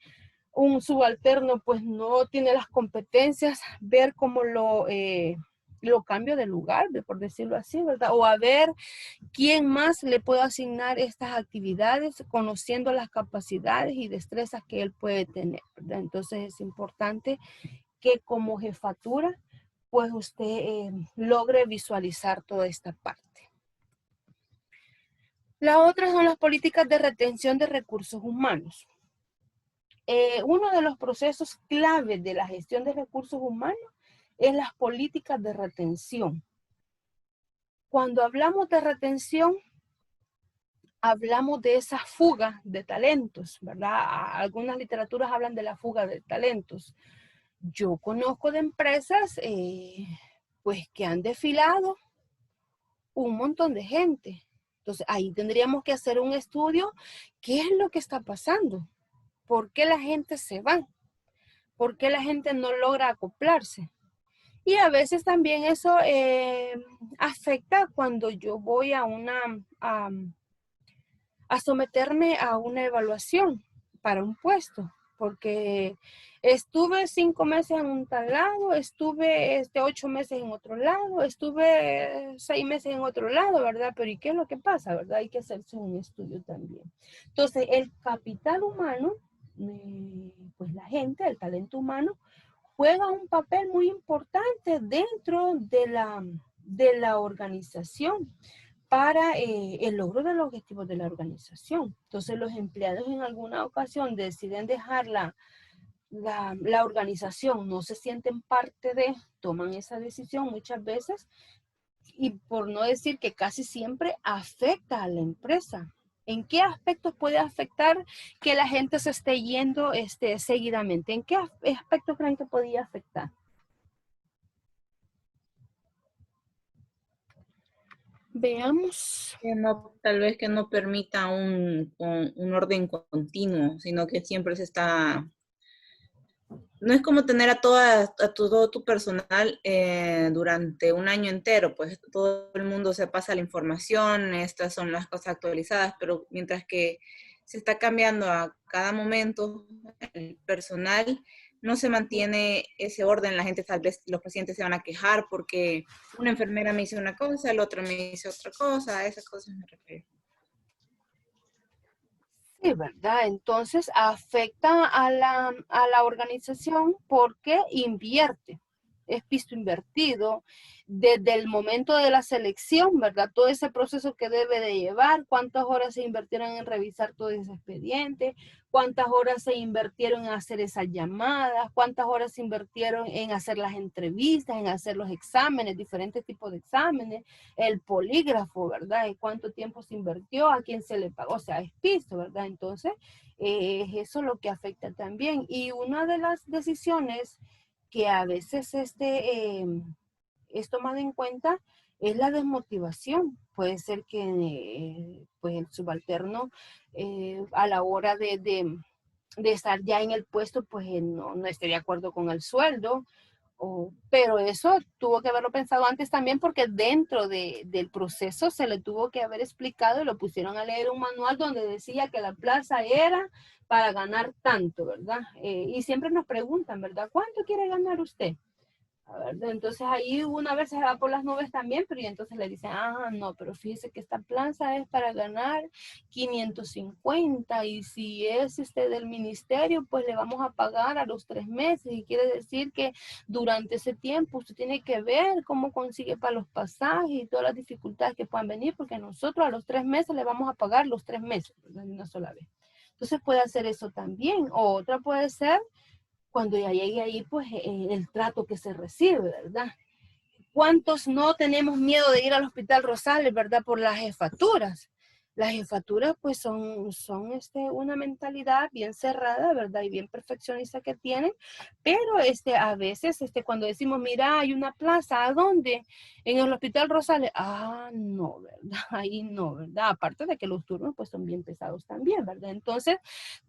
S1: un subalterno pues no tiene las competencias, ver cómo lo cambio de lugar, por decirlo así, ¿verdad? O a ver quién más le puede asignar estas actividades, conociendo las capacidades y destrezas que él puede tener, ¿verdad? Entonces es importante que como jefatura, pues usted logre visualizar toda esta parte. La otra son las políticas de retención de recursos humanos. Uno de los procesos clave de la gestión de recursos humanos es las políticas de retención. Cuando hablamos de retención, hablamos de esa fuga de talentos, ¿verdad? Algunas literaturas hablan de la fuga de talentos. Yo conozco de empresas, pues, que han desfilado un montón de gente. Entonces, ahí tendríamos que hacer un estudio. ¿Qué es lo que está pasando? ¿Por qué la gente se va? ¿Por qué la gente no logra acoplarse? Y a veces también eso afecta cuando yo voy a someterme a una evaluación para un puesto, porque estuve 5 meses en un tal lado, estuve 8 meses en otro lado, estuve 6 meses en otro lado, ¿verdad? Pero ¿y qué es lo que pasa, verdad? Hay que hacerse un estudio también. Entonces, el capital humano, pues la gente, el talento humano, juega un papel muy importante dentro de la organización para el logro de los objetivos de la organización. Entonces los empleados en alguna ocasión deciden dejar la organización, no se sienten parte de, toman esa decisión muchas veces, y por no decir que casi siempre afecta a la empresa. ¿En qué aspectos puede afectar que la gente se esté yendo seguidamente? ¿En qué aspectos creen que podría afectar? Veamos.
S6: Que no, tal vez que no permita un orden continuo, sino que siempre se está... No es como tener a todo tu personal durante un año entero, pues todo el mundo se pasa la información, estas son las cosas actualizadas, pero mientras que se está cambiando a cada momento el personal, no se mantiene ese orden. La gente, tal vez los pacientes se van a quejar porque una enfermera me dice una cosa, el otro me dice otra cosa, a esas cosas me refiero.
S1: Sí, ¿verdad? Entonces afecta a la organización porque invierte. es piso invertido, desde el momento de la selección, ¿verdad? Todo ese proceso que debe de llevar, cuántas horas se invirtieron en revisar todo ese expediente, cuántas horas se invirtieron en hacer esas llamadas, cuántas horas se invirtieron en hacer las entrevistas, en hacer los exámenes, diferentes tipos de exámenes, el polígrafo, ¿verdad? Y cuánto tiempo se invirtió, a quién se le pagó, o sea, es piso, ¿verdad? Entonces, es eso lo que afecta también. Y una de las decisiones que a veces es tomada en cuenta es la desmotivación. Puede ser que pues el subalterno a la hora de estar ya en el puesto pues no esté de acuerdo con el sueldo. Pero eso tuvo que haberlo pensado antes también porque dentro del proceso se le tuvo que haber explicado y lo pusieron a leer un manual donde decía que la plaza era para ganar tanto, ¿verdad? Y siempre nos preguntan, ¿verdad? ¿Cuánto quiere ganar usted? ¿Verdad? Entonces ahí una vez se va por las nubes también, pero y entonces le dicen, no, pero fíjese que esta plaza es para ganar 550 y si es del ministerio, pues le vamos a pagar a los 3 meses y quiere decir que durante ese tiempo usted tiene que ver cómo consigue para los pasajes y todas las dificultades que puedan venir, porque nosotros a los 3 meses le vamos a pagar los 3 meses, ¿verdad? Una sola vez. Entonces puede hacer eso también, o otra puede ser cuando ya llegue ahí, pues el trato que se recibe, ¿verdad? ¿Cuántos no tenemos miedo de ir al Hospital Rosales, ¿verdad? Por las jefaturas. Las jefaturas, pues, son una mentalidad bien cerrada, ¿verdad? Y bien perfeccionista que tienen. Pero a veces, cuando decimos, mira, hay una plaza, ¿a dónde? En el Hospital Rosales. No, ¿verdad? Ahí no, ¿verdad? Aparte de que los turnos, pues, son bien pesados también, ¿verdad? Entonces,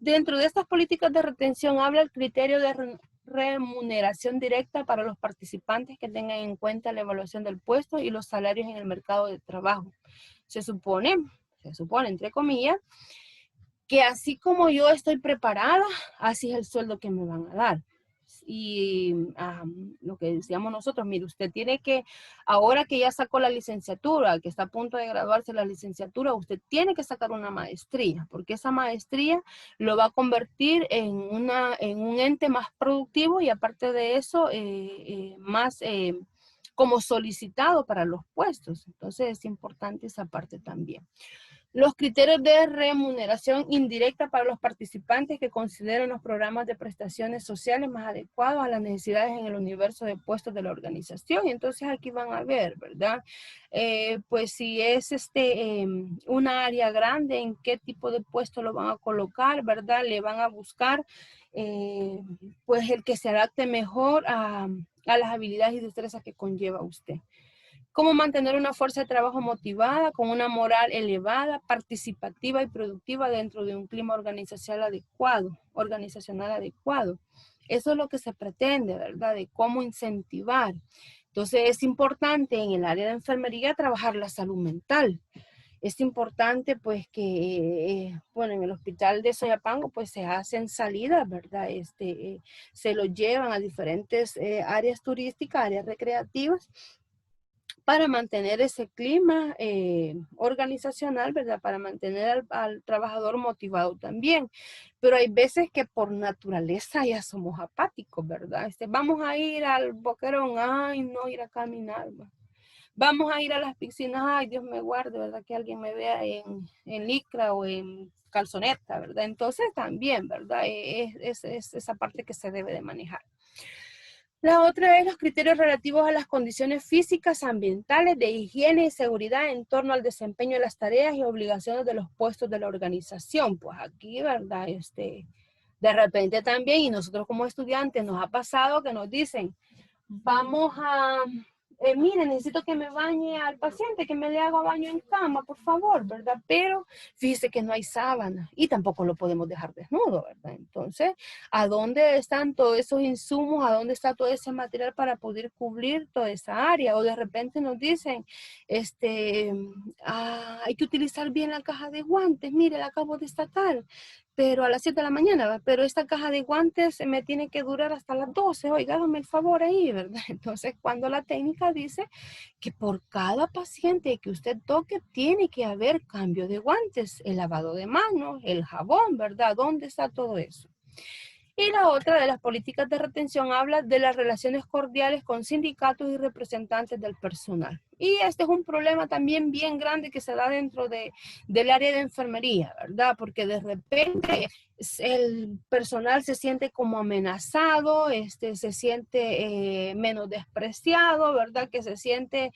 S1: dentro de estas políticas de retención, habla el criterio de remuneración directa para los participantes que tengan en cuenta la evaluación del puesto y los salarios en el mercado de trabajo. Se supone, entre comillas, que así como yo estoy preparada, así es el sueldo que me van a dar. Y lo que decíamos nosotros, mire, usted tiene que, ahora que ya sacó la licenciatura, que está a punto de graduarse la licenciatura, usted tiene que sacar una maestría, porque esa maestría lo va a convertir en un ente más productivo y aparte de eso, más como solicitado para los puestos. Entonces es importante esa parte también. Los criterios de remuneración indirecta para los participantes que consideren los programas de prestaciones sociales más adecuados a las necesidades en el universo de puestos de la organización. Y entonces aquí van a ver, ¿verdad? Pues si es una área grande, en qué tipo de puesto lo van a colocar, ¿verdad? Le van a buscar pues el que se adapte mejor a las habilidades y destrezas que conlleva usted. Cómo mantener una fuerza de trabajo motivada, con una moral elevada, participativa y productiva dentro de un clima organizacional adecuado. Eso es lo que se pretende, ¿verdad? De cómo incentivar. Entonces es importante en el área de enfermería trabajar la salud mental. Es importante pues que, bueno, en el hospital de Soyapango pues se hacen salidas, ¿verdad? Se lo llevan a diferentes áreas turísticas, áreas recreativas, para mantener ese clima organizacional, ¿verdad? Para mantener al trabajador motivado también. Pero hay veces que por naturaleza ya somos apáticos, ¿verdad? Vamos a ir al boquerón, ay, no, ir a caminar, ¿verdad? Vamos a ir a las piscinas, ay, Dios me guarde, ¿verdad? Que alguien me vea en licra o en calzoneta, ¿verdad? Entonces también, ¿verdad? Es esa parte que se debe de manejar. La otra es los criterios relativos a las condiciones físicas, ambientales, de higiene y seguridad en torno al desempeño de las tareas y obligaciones de los puestos de la organización. Pues aquí, ¿verdad? De repente también, y nosotros como estudiantes nos ha pasado que nos dicen, vamos a, mire, necesito que me bañe al paciente, que me le haga baño en cama, por favor, ¿verdad? Pero fíjese que no hay sábana y tampoco lo podemos dejar desnudo, ¿verdad? Entonces, ¿a dónde están todos esos insumos? ¿A dónde está todo ese material para poder cubrir toda esa área? O de repente nos dicen, hay que utilizar bien la caja de guantes, mire, la acabo de sacar, pero a las 7 de la mañana, pero esta caja de guantes me tiene que durar hasta las 12, oiga, hágame el favor ahí, ¿verdad? Entonces, cuando la técnica dice que por cada paciente que usted toque, tiene que haber cambio de guantes, el lavado de manos, el jabón, ¿verdad? ¿Dónde está todo eso? Y la otra de las políticas de retención habla de las relaciones cordiales con sindicatos y representantes del personal. Y este es un problema también bien grande que se da dentro del área de enfermería, ¿verdad? Porque de repente el personal se siente como amenazado, se siente menos despreciado, ¿verdad? Que se siente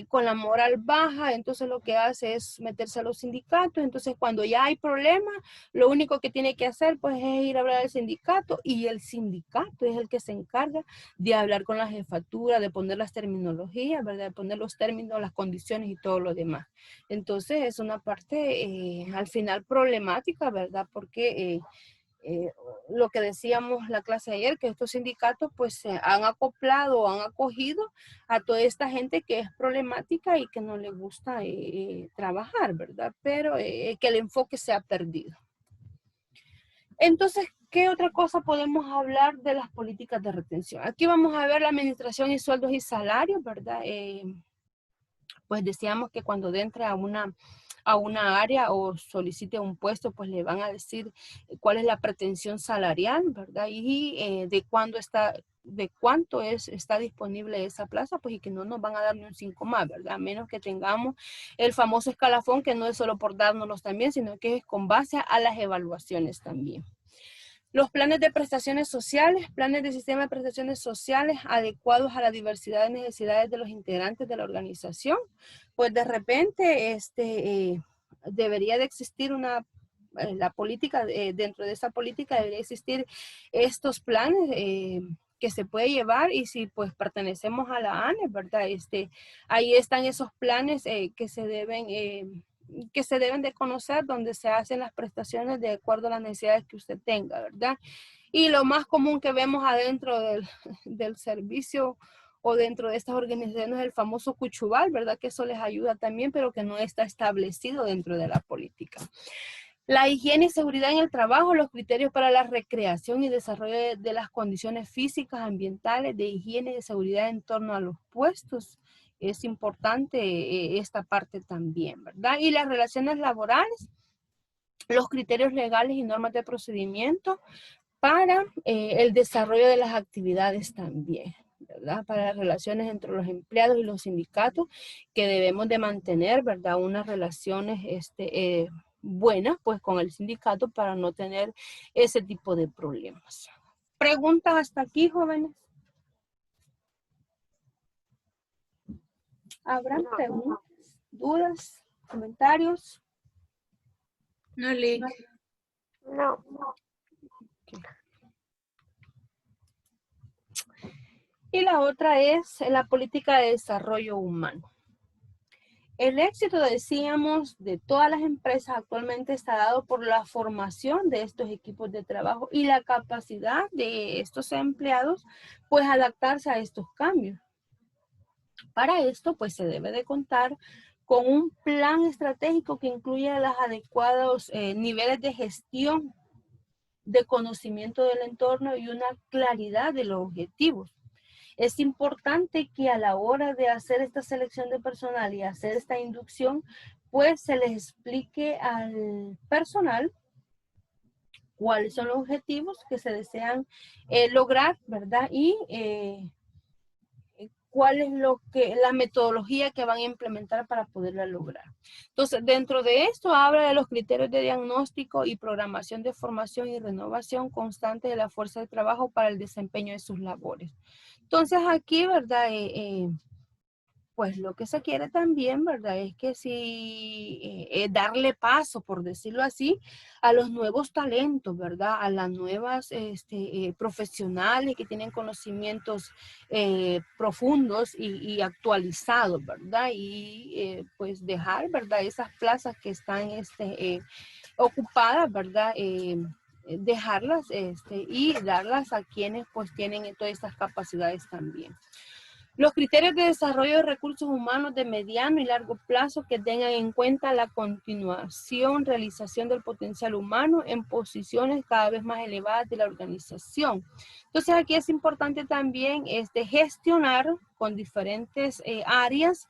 S1: con la moral baja, entonces lo que hace es meterse a los sindicatos. Entonces cuando ya hay problemas, lo único que tiene que hacer pues es ir a hablar al sindicato, y el sindicato es el que se encarga de hablar con la jefatura, de poner las terminologías, ¿verdad? De poner los términos, las condiciones y todo lo demás. Entonces es una parte al final problemática, ¿verdad? Porque lo que decíamos la clase de ayer, que estos sindicatos pues se han acoplado o han acogido a toda esta gente que es problemática y que no le gusta trabajar, ¿verdad? Pero que el enfoque se ha perdido. Entonces, ¿qué otra cosa podemos hablar de las políticas de retención? Aquí vamos a ver la administración y sueldos y salarios, ¿verdad? Pues decíamos que cuando entre a una área o solicite un puesto, pues le van a decir cuál es la pretensión salarial, ¿verdad? Y de cuánto está disponible esa plaza, pues y que no nos van a dar ni un 5 más, ¿verdad? A menos que tengamos el famoso escalafón, que no es solo por dárnoslos también, sino que es con base a las evaluaciones también. Los planes de prestaciones sociales, planes de sistema de prestaciones sociales adecuados a la diversidad de necesidades de los integrantes de la organización. Pues de repente debería de existir la política, dentro de esa política debería existir estos planes que se puede llevar, y si pues pertenecemos a la ANE, ¿verdad? Ahí están esos planes que se deben de conocer, donde se hacen las prestaciones de acuerdo a las necesidades que usted tenga, ¿verdad? Y lo más común que vemos adentro del servicio o dentro de estas organizaciones es el famoso cuchubal, ¿verdad? Que eso les ayuda también, pero que no está establecido dentro de la política. La higiene y seguridad en el trabajo, los criterios para la recreación y desarrollo de las condiciones físicas, ambientales, de higiene y de seguridad en torno a los puestos. Es importante esta parte también, ¿verdad? Y las relaciones laborales, los criterios legales y normas de procedimiento para el desarrollo de las actividades también, ¿verdad? Para las relaciones entre los empleados y los sindicatos, que debemos de mantener, ¿verdad? Unas relaciones buenas, pues, con el sindicato para no tener ese tipo de problemas. ¿Preguntas hasta aquí, jóvenes? ¿Habrán preguntas, dudas, comentarios?
S6: No, Lick.
S5: No.
S1: Okay. Y la otra es la política de desarrollo humano. El éxito, decíamos, de todas las empresas actualmente está dado por la formación de estos equipos de trabajo y la capacidad de estos empleados, pues, adaptarse a estos cambios. Para esto, pues, se debe de contar con un plan estratégico que incluya los adecuados niveles de gestión, de conocimiento del entorno y una claridad de los objetivos. Es importante que a la hora de hacer esta selección de personal y hacer esta inducción, pues se les explique al personal cuáles son los objetivos que se desean lograr, ¿verdad? Y cuál es la metodología que van a implementar para poderla lograr. Entonces, dentro de esto habla de los criterios de diagnóstico y programación de formación y renovación constante de la fuerza de trabajo para el desempeño de sus labores. Entonces, aquí, ¿verdad? Pues lo que se quiere también, ¿verdad? Es que sí, darle paso, por decirlo así, a los nuevos talentos, ¿verdad? A las nuevas profesionales que tienen conocimientos profundos y actualizados, ¿verdad? Y pues dejar, ¿verdad? Esas plazas que están ocupadas, ¿verdad? Dejarlas y darlas a quienes pues tienen todas estas capacidades también. Los criterios de desarrollo de recursos humanos de mediano y largo plazo que tengan en cuenta la continuación, realización del potencial humano en posiciones cada vez más elevadas de la organización. Entonces aquí es importante también gestionar con diferentes áreas,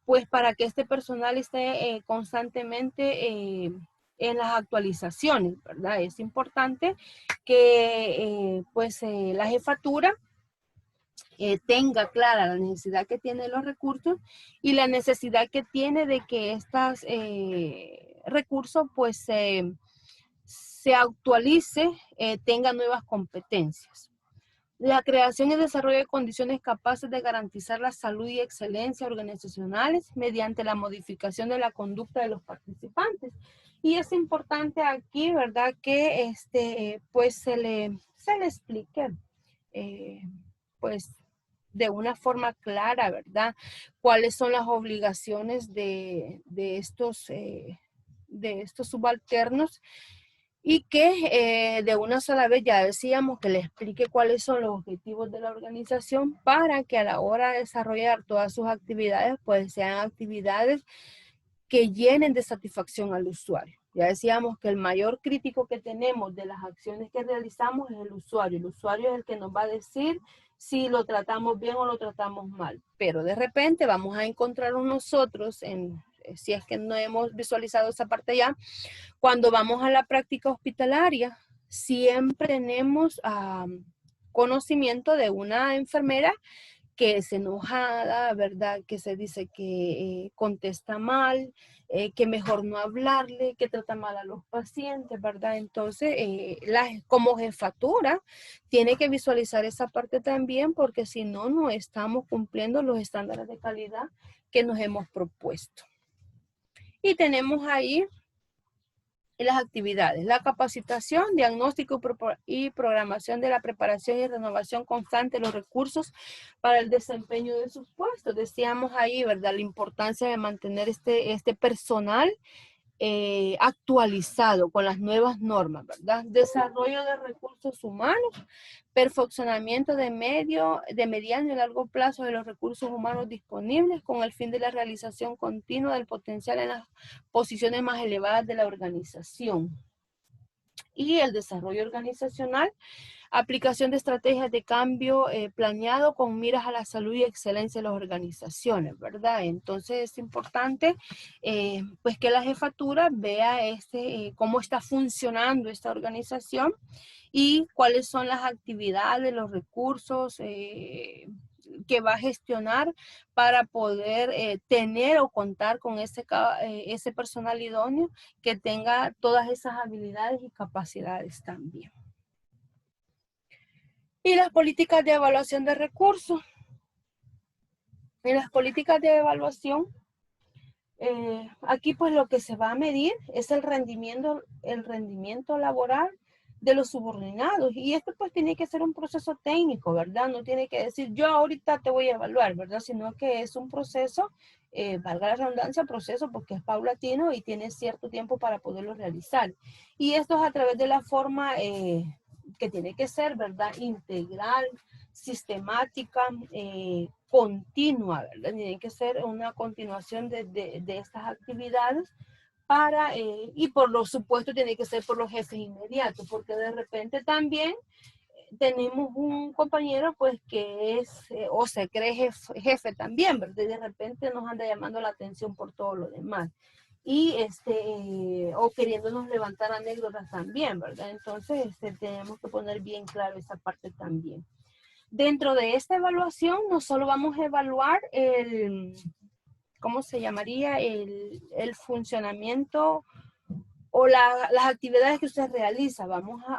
S1: pues para que este personal esté constantemente en las actualizaciones, ¿verdad? Es importante que la jefatura tenga clara la necesidad que tiene de los recursos y la necesidad que tiene de que estos recursos pues se actualice, tenga nuevas competencias. La creación y desarrollo de condiciones capaces de garantizar la salud y excelencia organizacionales mediante la modificación de la conducta de los participantes. Y es importante aquí, ¿verdad? Que pues se le explique, pues de una forma clara, ¿verdad? Cuáles son las obligaciones de estos subalternos. Y que de una sola vez ya decíamos que le explique cuáles son los objetivos de la organización para que a la hora de desarrollar todas sus actividades, pues sean actividades que llenen de satisfacción al usuario. Ya decíamos que el mayor crítico que tenemos de las acciones que realizamos es el usuario. El usuario es el que nos va a decir si lo tratamos bien o lo tratamos mal. Pero de repente vamos a encontrarnos nosotros, si es que no hemos visualizado esa parte ya, cuando vamos a la práctica hospitalaria, siempre tenemos conocimiento de una enfermera que es enojada, ¿verdad? Que se dice que contesta mal, que mejor no hablarle, que trata mal a los pacientes, ¿verdad? Entonces, como jefatura, tiene que visualizar esa parte también, porque si no, no estamos cumpliendo los estándares de calidad que nos hemos propuesto. Y tenemos ahí las actividades, la capacitación, diagnóstico y programación de la preparación y renovación constante de los recursos para el desempeño de sus puestos. Decíamos ahí, ¿verdad? La importancia de mantener este personal actualizado con las nuevas normas, ¿verdad? Desarrollo de recursos humanos, perfeccionamiento de mediano y largo plazo de los recursos humanos disponibles con el fin de la realización continua del potencial en las posiciones más elevadas de la organización. Y el desarrollo organizacional, aplicación de estrategias de cambio planeado con miras a la salud y excelencia de las organizaciones, ¿verdad? Entonces es importante pues que la jefatura vea cómo está funcionando esta organización y cuáles son las actividades, los recursos que va a gestionar para poder tener o contar con ese personal idóneo que tenga todas esas habilidades y capacidades también. Y las políticas de evaluación de recursos. En las políticas de evaluación, aquí pues lo que se va a medir es el rendimiento laboral de los subordinados. Y esto pues tiene que ser un proceso técnico, ¿verdad? No tiene que decir yo ahorita te voy a evaluar, ¿verdad? Sino que es un proceso, valga la redundancia, proceso porque es paulatino y tiene cierto tiempo para poderlo realizar. Y esto es a través de la forma que tiene que ser, ¿verdad? Integral, sistemática, continua, ¿verdad? Tiene que ser una continuación de estas actividades y por lo supuesto tiene que ser por los jefes inmediatos, porque de repente también tenemos un compañero pues que es o se cree jefe también, ¿verdad? Y de repente nos anda llamando la atención por todo lo demás. Y o queriéndonos levantar anécdotas también, ¿verdad? Entonces tenemos que poner bien claro esa parte también. Dentro de esta evaluación no solo vamos a evaluar ¿cómo se llamaría? El funcionamiento o las actividades que usted realiza.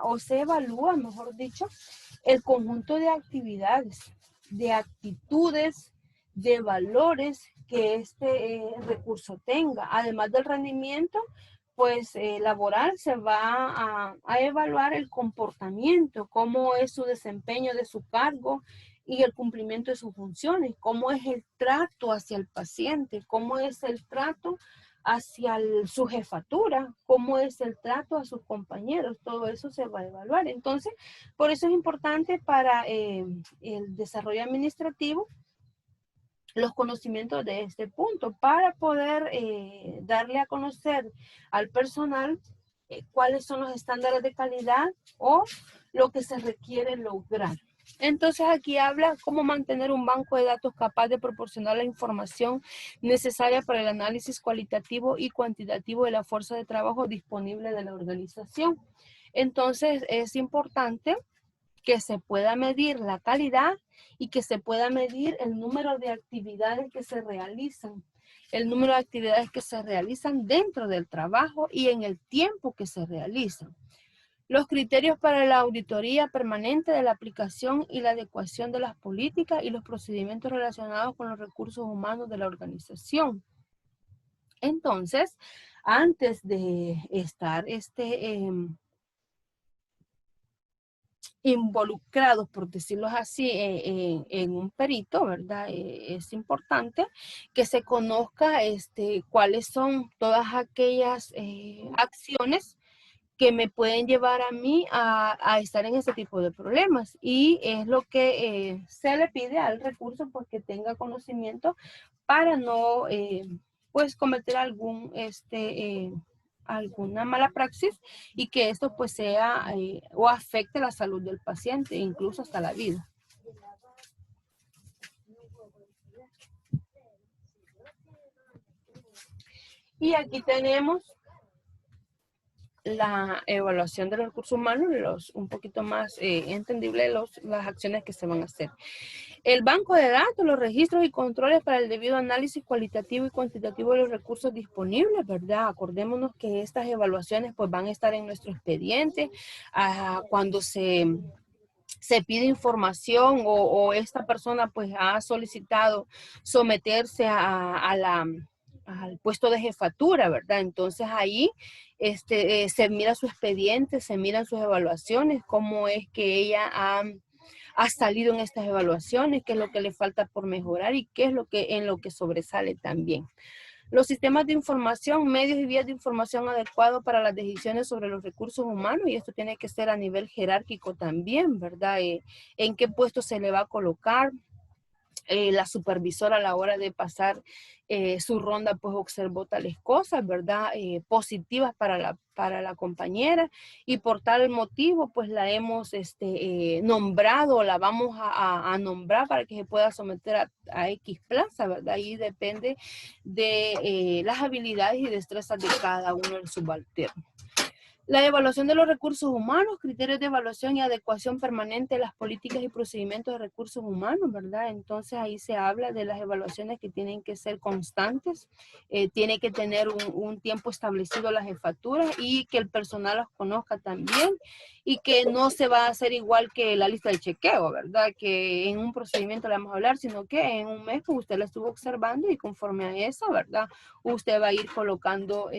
S1: O se evalúa, mejor dicho, el conjunto de actividades, de actitudes, de valores que este recurso tenga. Además del rendimiento, pues laboral, se va a evaluar el comportamiento, cómo es su desempeño de su cargo y el cumplimiento de sus funciones, cómo es el trato hacia el paciente, cómo es el trato hacia su jefatura, cómo es el trato a sus compañeros, todo eso se va a evaluar. Entonces, por eso es importante para el desarrollo administrativo los conocimientos de este punto para poder darle a conocer al personal cuáles son los estándares de calidad o lo que se requiere lograr. Entonces aquí habla cómo mantener un banco de datos capaz de proporcionar la información necesaria para el análisis cualitativo y cuantitativo de la fuerza de trabajo disponible de la organización. Entonces es importante que se pueda medir la calidad y que se pueda medir el número de actividades que se realizan, el número de actividades que se realizan dentro del trabajo y en el tiempo que se realizan. Los criterios para la auditoría permanente de la aplicación y la adecuación de las políticas y los procedimientos relacionados con los recursos humanos de la organización. Entonces, antes de estar involucrados, por decirlo así, en un perito, ¿verdad? Es importante que se conozca cuáles son todas aquellas acciones que me pueden llevar a mí a estar en ese tipo de problemas. Y es lo que se le pide al recurso, pues que tenga conocimiento para no, pues, cometer alguna mala praxis y que esto pues sea o afecte la salud del paciente, incluso hasta la vida. Y aquí tenemos la evaluación de los recursos humanos, un poquito más entendible las acciones que se van a hacer. El banco de datos, los registros y controles para el debido análisis cualitativo y cuantitativo de los recursos disponibles, ¿verdad? Acordémonos que estas evaluaciones pues van a estar en nuestro expediente cuando se pide información o esta persona pues ha solicitado someterse al puesto de jefatura, ¿verdad? Entonces ahí se mira su expediente, se miran sus evaluaciones, cómo es que ella ha salido en estas evaluaciones, qué es lo que le falta por mejorar y qué es en lo que sobresale también. Los sistemas de información, medios y vías de información adecuados para las decisiones sobre los recursos humanos, y esto tiene que ser a nivel jerárquico también, ¿verdad? En qué puesto se le va a colocar. La supervisora a la hora de pasar su ronda pues observó tales cosas, ¿verdad? Positivas para la compañera, y por tal motivo pues la hemos nombrado, la vamos a nombrar para que se pueda someter a X plaza, ¿verdad? Ahí depende de las habilidades y destrezas de cada uno de sus subalternos. La evaluación de los recursos humanos, criterios de evaluación y adecuación permanente de las políticas y procedimientos de recursos humanos, ¿verdad? Entonces ahí se habla de las evaluaciones que tienen que ser constantes, tiene que tener un tiempo establecido la jefatura y que el personal los conozca también, y que no se va a hacer igual que la lista de chequeo, ¿verdad? Que en un procedimiento le vamos a hablar, sino que en un mes pues, usted la estuvo observando y conforme a eso, ¿verdad? Usted va a ir colocando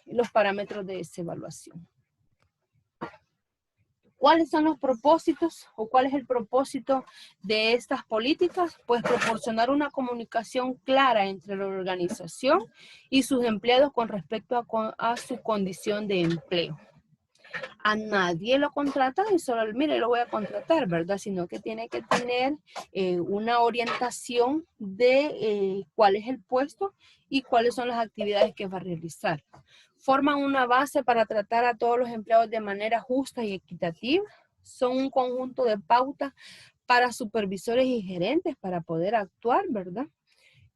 S1: los parámetros de esa evaluación. ¿Cuáles son los propósitos o cuál es el propósito de estas políticas? Pues proporcionar una comunicación clara entre la organización y sus empleados con respecto a su condición de empleo. A nadie lo contratan y solo, mire, lo voy a contratar, ¿verdad? Sino que tiene que tener una orientación de cuál es el puesto y cuáles son las actividades que va a realizar. Forman una base para tratar a todos los empleados de manera justa y equitativa. Son un conjunto de pautas para supervisores y gerentes para poder actuar, ¿verdad?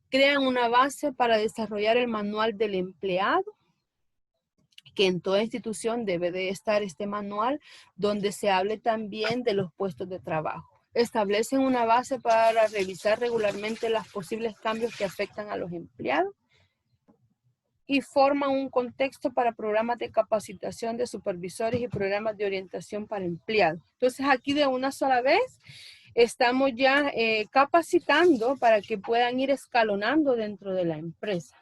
S1: Crean una base para desarrollar el manual del empleado, que en toda institución debe de estar este manual donde se hable también de los puestos de trabajo. Establecen una base para revisar regularmente los posibles cambios que afectan a los empleados y forman un contexto para programas de capacitación de supervisores y programas de orientación para empleados. Entonces aquí de una sola vez estamos ya capacitando para que puedan ir escalonando dentro de la empresa.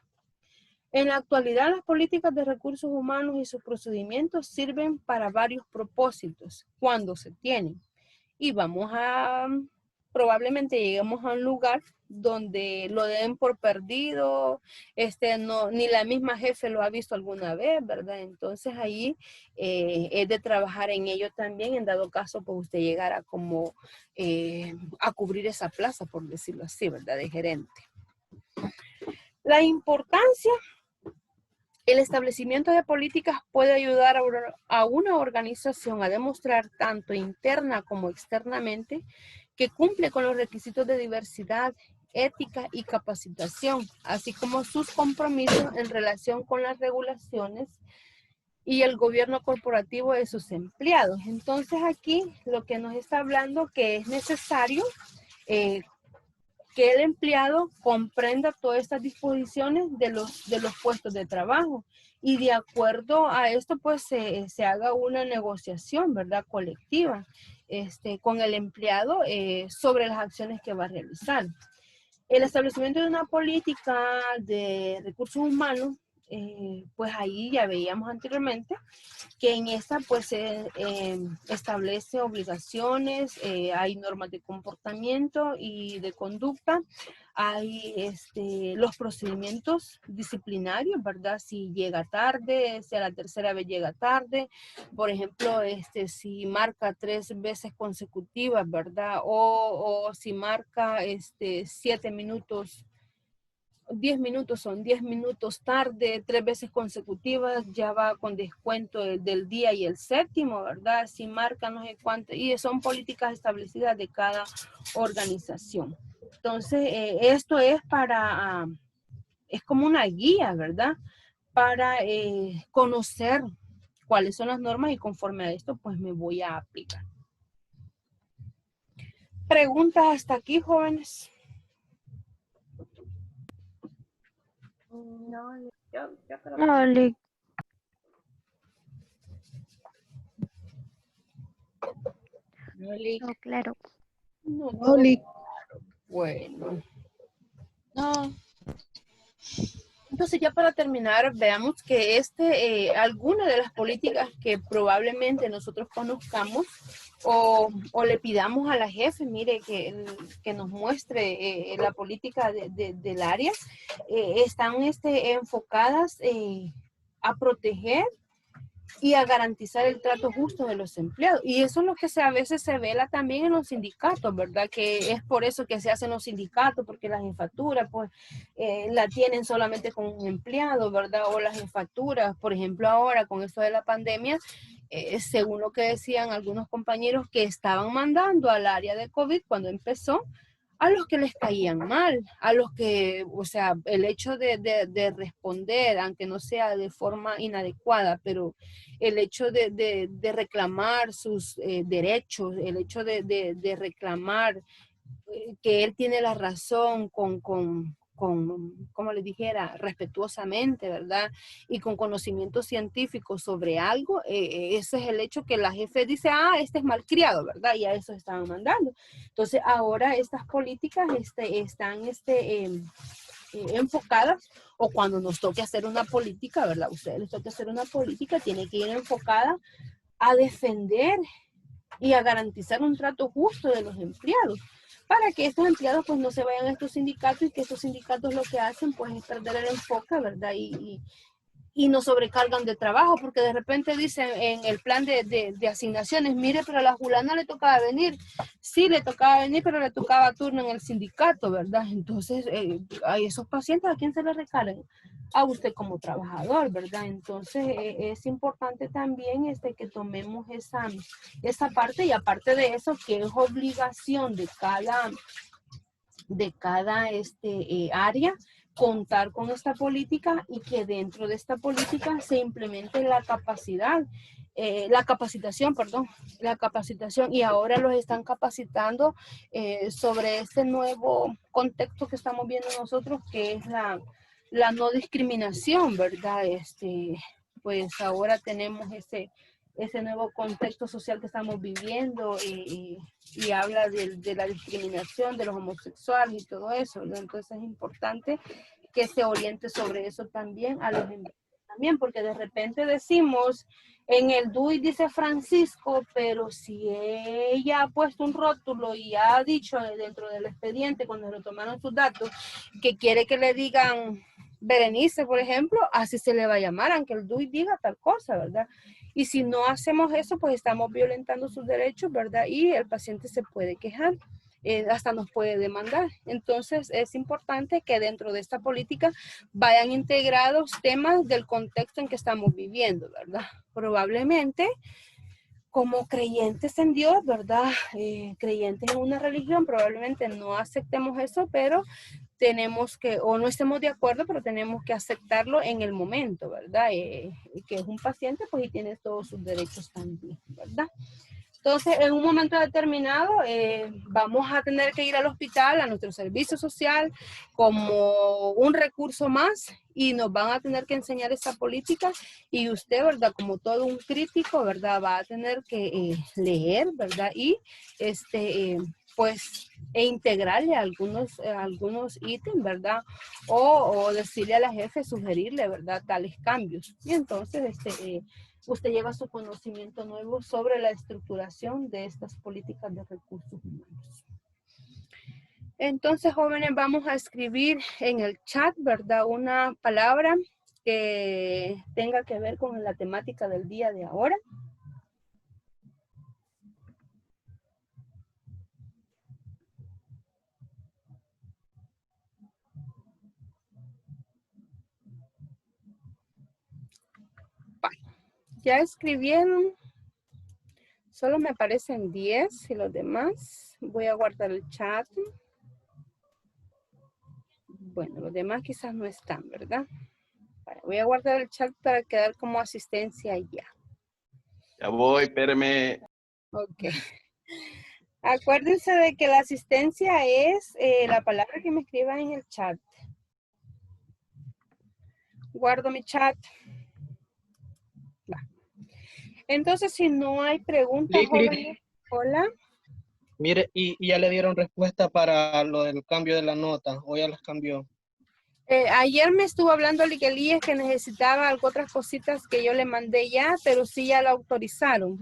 S1: En la actualidad, las políticas de recursos humanos y sus procedimientos sirven para varios propósitos cuando se tienen. Y probablemente lleguemos a un lugar donde lo den por perdido, ni la misma jefe lo ha visto alguna vez, ¿verdad? Entonces ahí es de trabajar en ello también, en dado caso, pues usted llegara como a cubrir esa plaza, por decirlo así, ¿verdad? De gerente. La importancia El establecimiento de políticas puede ayudar a una organización a demostrar tanto interna como externamente que cumple con los requisitos de diversidad, ética y capacitación, así como sus compromisos en relación con las regulaciones y el gobierno corporativo de sus empleados. Entonces aquí lo que nos está hablando que es necesario que el empleado comprenda todas estas disposiciones de los puestos de trabajo y de acuerdo a esto pues se haga una negociación, ¿verdad? Colectiva con el empleado sobre las acciones que va a realizar. El establecimiento de una política de recursos humanos, pues ahí ya veíamos anteriormente que en esta pues se establece obligaciones, hay normas de comportamiento y de conducta, hay los procedimientos disciplinarios, ¿verdad? Si llega tarde, si a la tercera vez llega tarde, por ejemplo, si marca 3 veces consecutivas, ¿verdad? O si marca 7 minutos, 10 minutos son 10 minutos tarde, 3 veces consecutivas, ya va con descuento del día y el séptimo, ¿verdad? Si marca no sé cuánto, y son políticas establecidas de cada organización. Entonces, esto es es como una guía, ¿verdad? Para conocer cuáles son las normas y conforme a esto, pues me voy a aplicar. ¿Preguntas hasta aquí, jóvenes?
S4: No, yo creo
S3: No,
S4: que
S3: no, claro.
S1: No,
S7: Oli,
S1: bueno. No. Entonces ya para terminar, veamos que alguna de las políticas que probablemente nosotros conozcamos o le pidamos a la jefe, mire, que nos muestre la política del área, están enfocadas a proteger y a garantizar el trato justo de los empleados. Y eso es lo que a veces se vela también en los sindicatos, ¿verdad? Que es por eso que se hacen los sindicatos, porque la jefatura, pues, la tienen solamente con un empleado, ¿verdad? O las jefaturas, por ejemplo, ahora con esto de la pandemia, según lo que decían algunos compañeros que estaban mandando al área de COVID cuando empezó, a los que les caían mal, a los que, o sea, el hecho de responder, aunque no sea de forma inadecuada, pero el hecho de reclamar sus derechos, el hecho de reclamar que él tiene la razón como les dijera, respetuosamente, ¿verdad? Y con conocimiento científico sobre algo, ese es el hecho que la jefe dice, este es malcriado, ¿verdad? Y a eso estaban mandando. Entonces, ahora estas políticas están enfocadas, o cuando nos toque hacer una política, ¿verdad? Ustedes les toque hacer una política, tiene que ir enfocada a defender y a garantizar un trato justo de los empleados, para que estos empleados pues no se vayan a estos sindicatos y que estos sindicatos lo que hacen pues es perder el enfoque, ¿verdad? Y nos sobrecargan de trabajo, porque de repente dicen en el plan de asignaciones, mire, pero a la fulana le tocaba venir. Sí, le tocaba venir, pero le tocaba turno en el sindicato, ¿verdad? Entonces, a esos pacientes, ¿a quién se les recargan? A usted como trabajador, ¿verdad? Entonces, es importante también que tomemos esa parte, y aparte de eso, que es obligación de cada área contar con esta política, y que dentro de esta política se implemente la capacitación, y ahora los están capacitando sobre este nuevo contexto que estamos viendo nosotros, que es la no discriminación, ¿verdad? Pues ahora tenemos ese nuevo contexto social que estamos viviendo, y habla de la discriminación de los homosexuales y todo eso, ¿no? Entonces es importante que se oriente sobre eso también a los empleados también, porque de repente decimos, en el DUI dice Francisco, pero si ella ha puesto un rótulo y ha dicho dentro del expediente, cuando le tomaron sus datos, que quiere que le digan Berenice, por ejemplo, así se le va a llamar, aunque el DUI diga tal cosa, ¿verdad? Y si no hacemos eso, pues estamos violentando sus derechos, ¿verdad? Y el paciente se puede quejar. hasta nos puede demandar. Entonces es importante que dentro de esta política vayan integrados temas del contexto en que estamos viviendo, ¿verdad? Probablemente como creyentes en Dios, ¿verdad? Creyentes en una religión, probablemente no aceptemos eso, pero tenemos que, o no estemos de acuerdo, pero tenemos que aceptarlo en el momento, ¿verdad? Que es un paciente, pues, y tiene todos sus derechos también, ¿verdad? Entonces, en un momento determinado, vamos a tener que ir al hospital, a nuestro servicio social, como un recurso más, y nos van a tener que enseñar esa política, y usted, ¿verdad? Como todo un crítico, ¿verdad? Va a tener que leer, ¿verdad? Y, pues, integrarle algunos ítems, ¿verdad? O decirle a la jefe, sugerirle, ¿verdad? Tales cambios. Y entonces, usted lleva su conocimiento nuevo sobre la estructuración de estas políticas de recursos humanos. Entonces, jóvenes, vamos a escribir en el chat, ¿verdad? Una palabra que tenga que ver con la temática del día de ahora. Ya escribieron. Solo me aparecen 10 y los demás. Voy a guardar el chat. Bueno, los demás quizás no están, ¿verdad? Vale, voy a guardar el chat para quedar como asistencia ya.
S7: Ya voy, espérame.
S1: Ok. Acuérdense de que la asistencia es la palabra que me escriban en el chat. Guardo mi chat. Va. Entonces, si no hay preguntas, jóvenes, hola.
S8: Mire, y ya le dieron respuesta para lo del cambio de la nota, o ya las cambió.
S1: Ayer me estuvo hablando Elías que necesitaba otras cositas que yo le mandé ya, pero sí ya la autorizaron.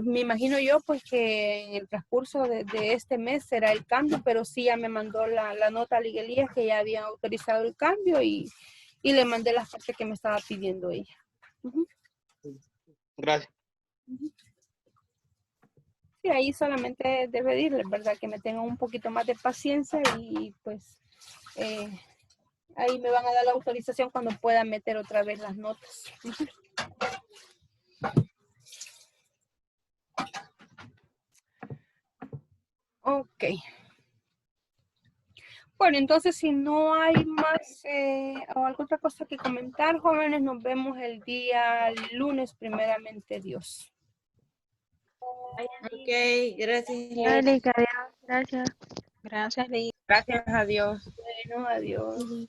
S1: Me imagino yo pues que en el transcurso de este mes será el cambio, pero sí ya me mandó la nota a Elías que ya habían autorizado el cambio y le mandé las partes que me estaba pidiendo ella.
S8: Gracias.
S1: Sí, ahí solamente de pedirles, ¿verdad? Que me tengan un poquito más de paciencia y pues ahí me van a dar la autorización cuando pueda meter otra vez las notas. Ok. Bueno, entonces si no hay más o alguna otra cosa que comentar, jóvenes, nos vemos el día lunes, primeramente Dios.
S6: Ok, gracias.
S3: Dale, adiós. Gracias.
S2: Gracias, Liz.
S6: Gracias a Dios.
S1: Bueno, adiós.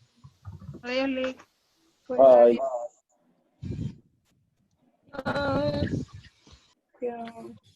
S2: Adiós, Liz.
S1: Pues,
S7: Bye.
S1: adiós. Adiós.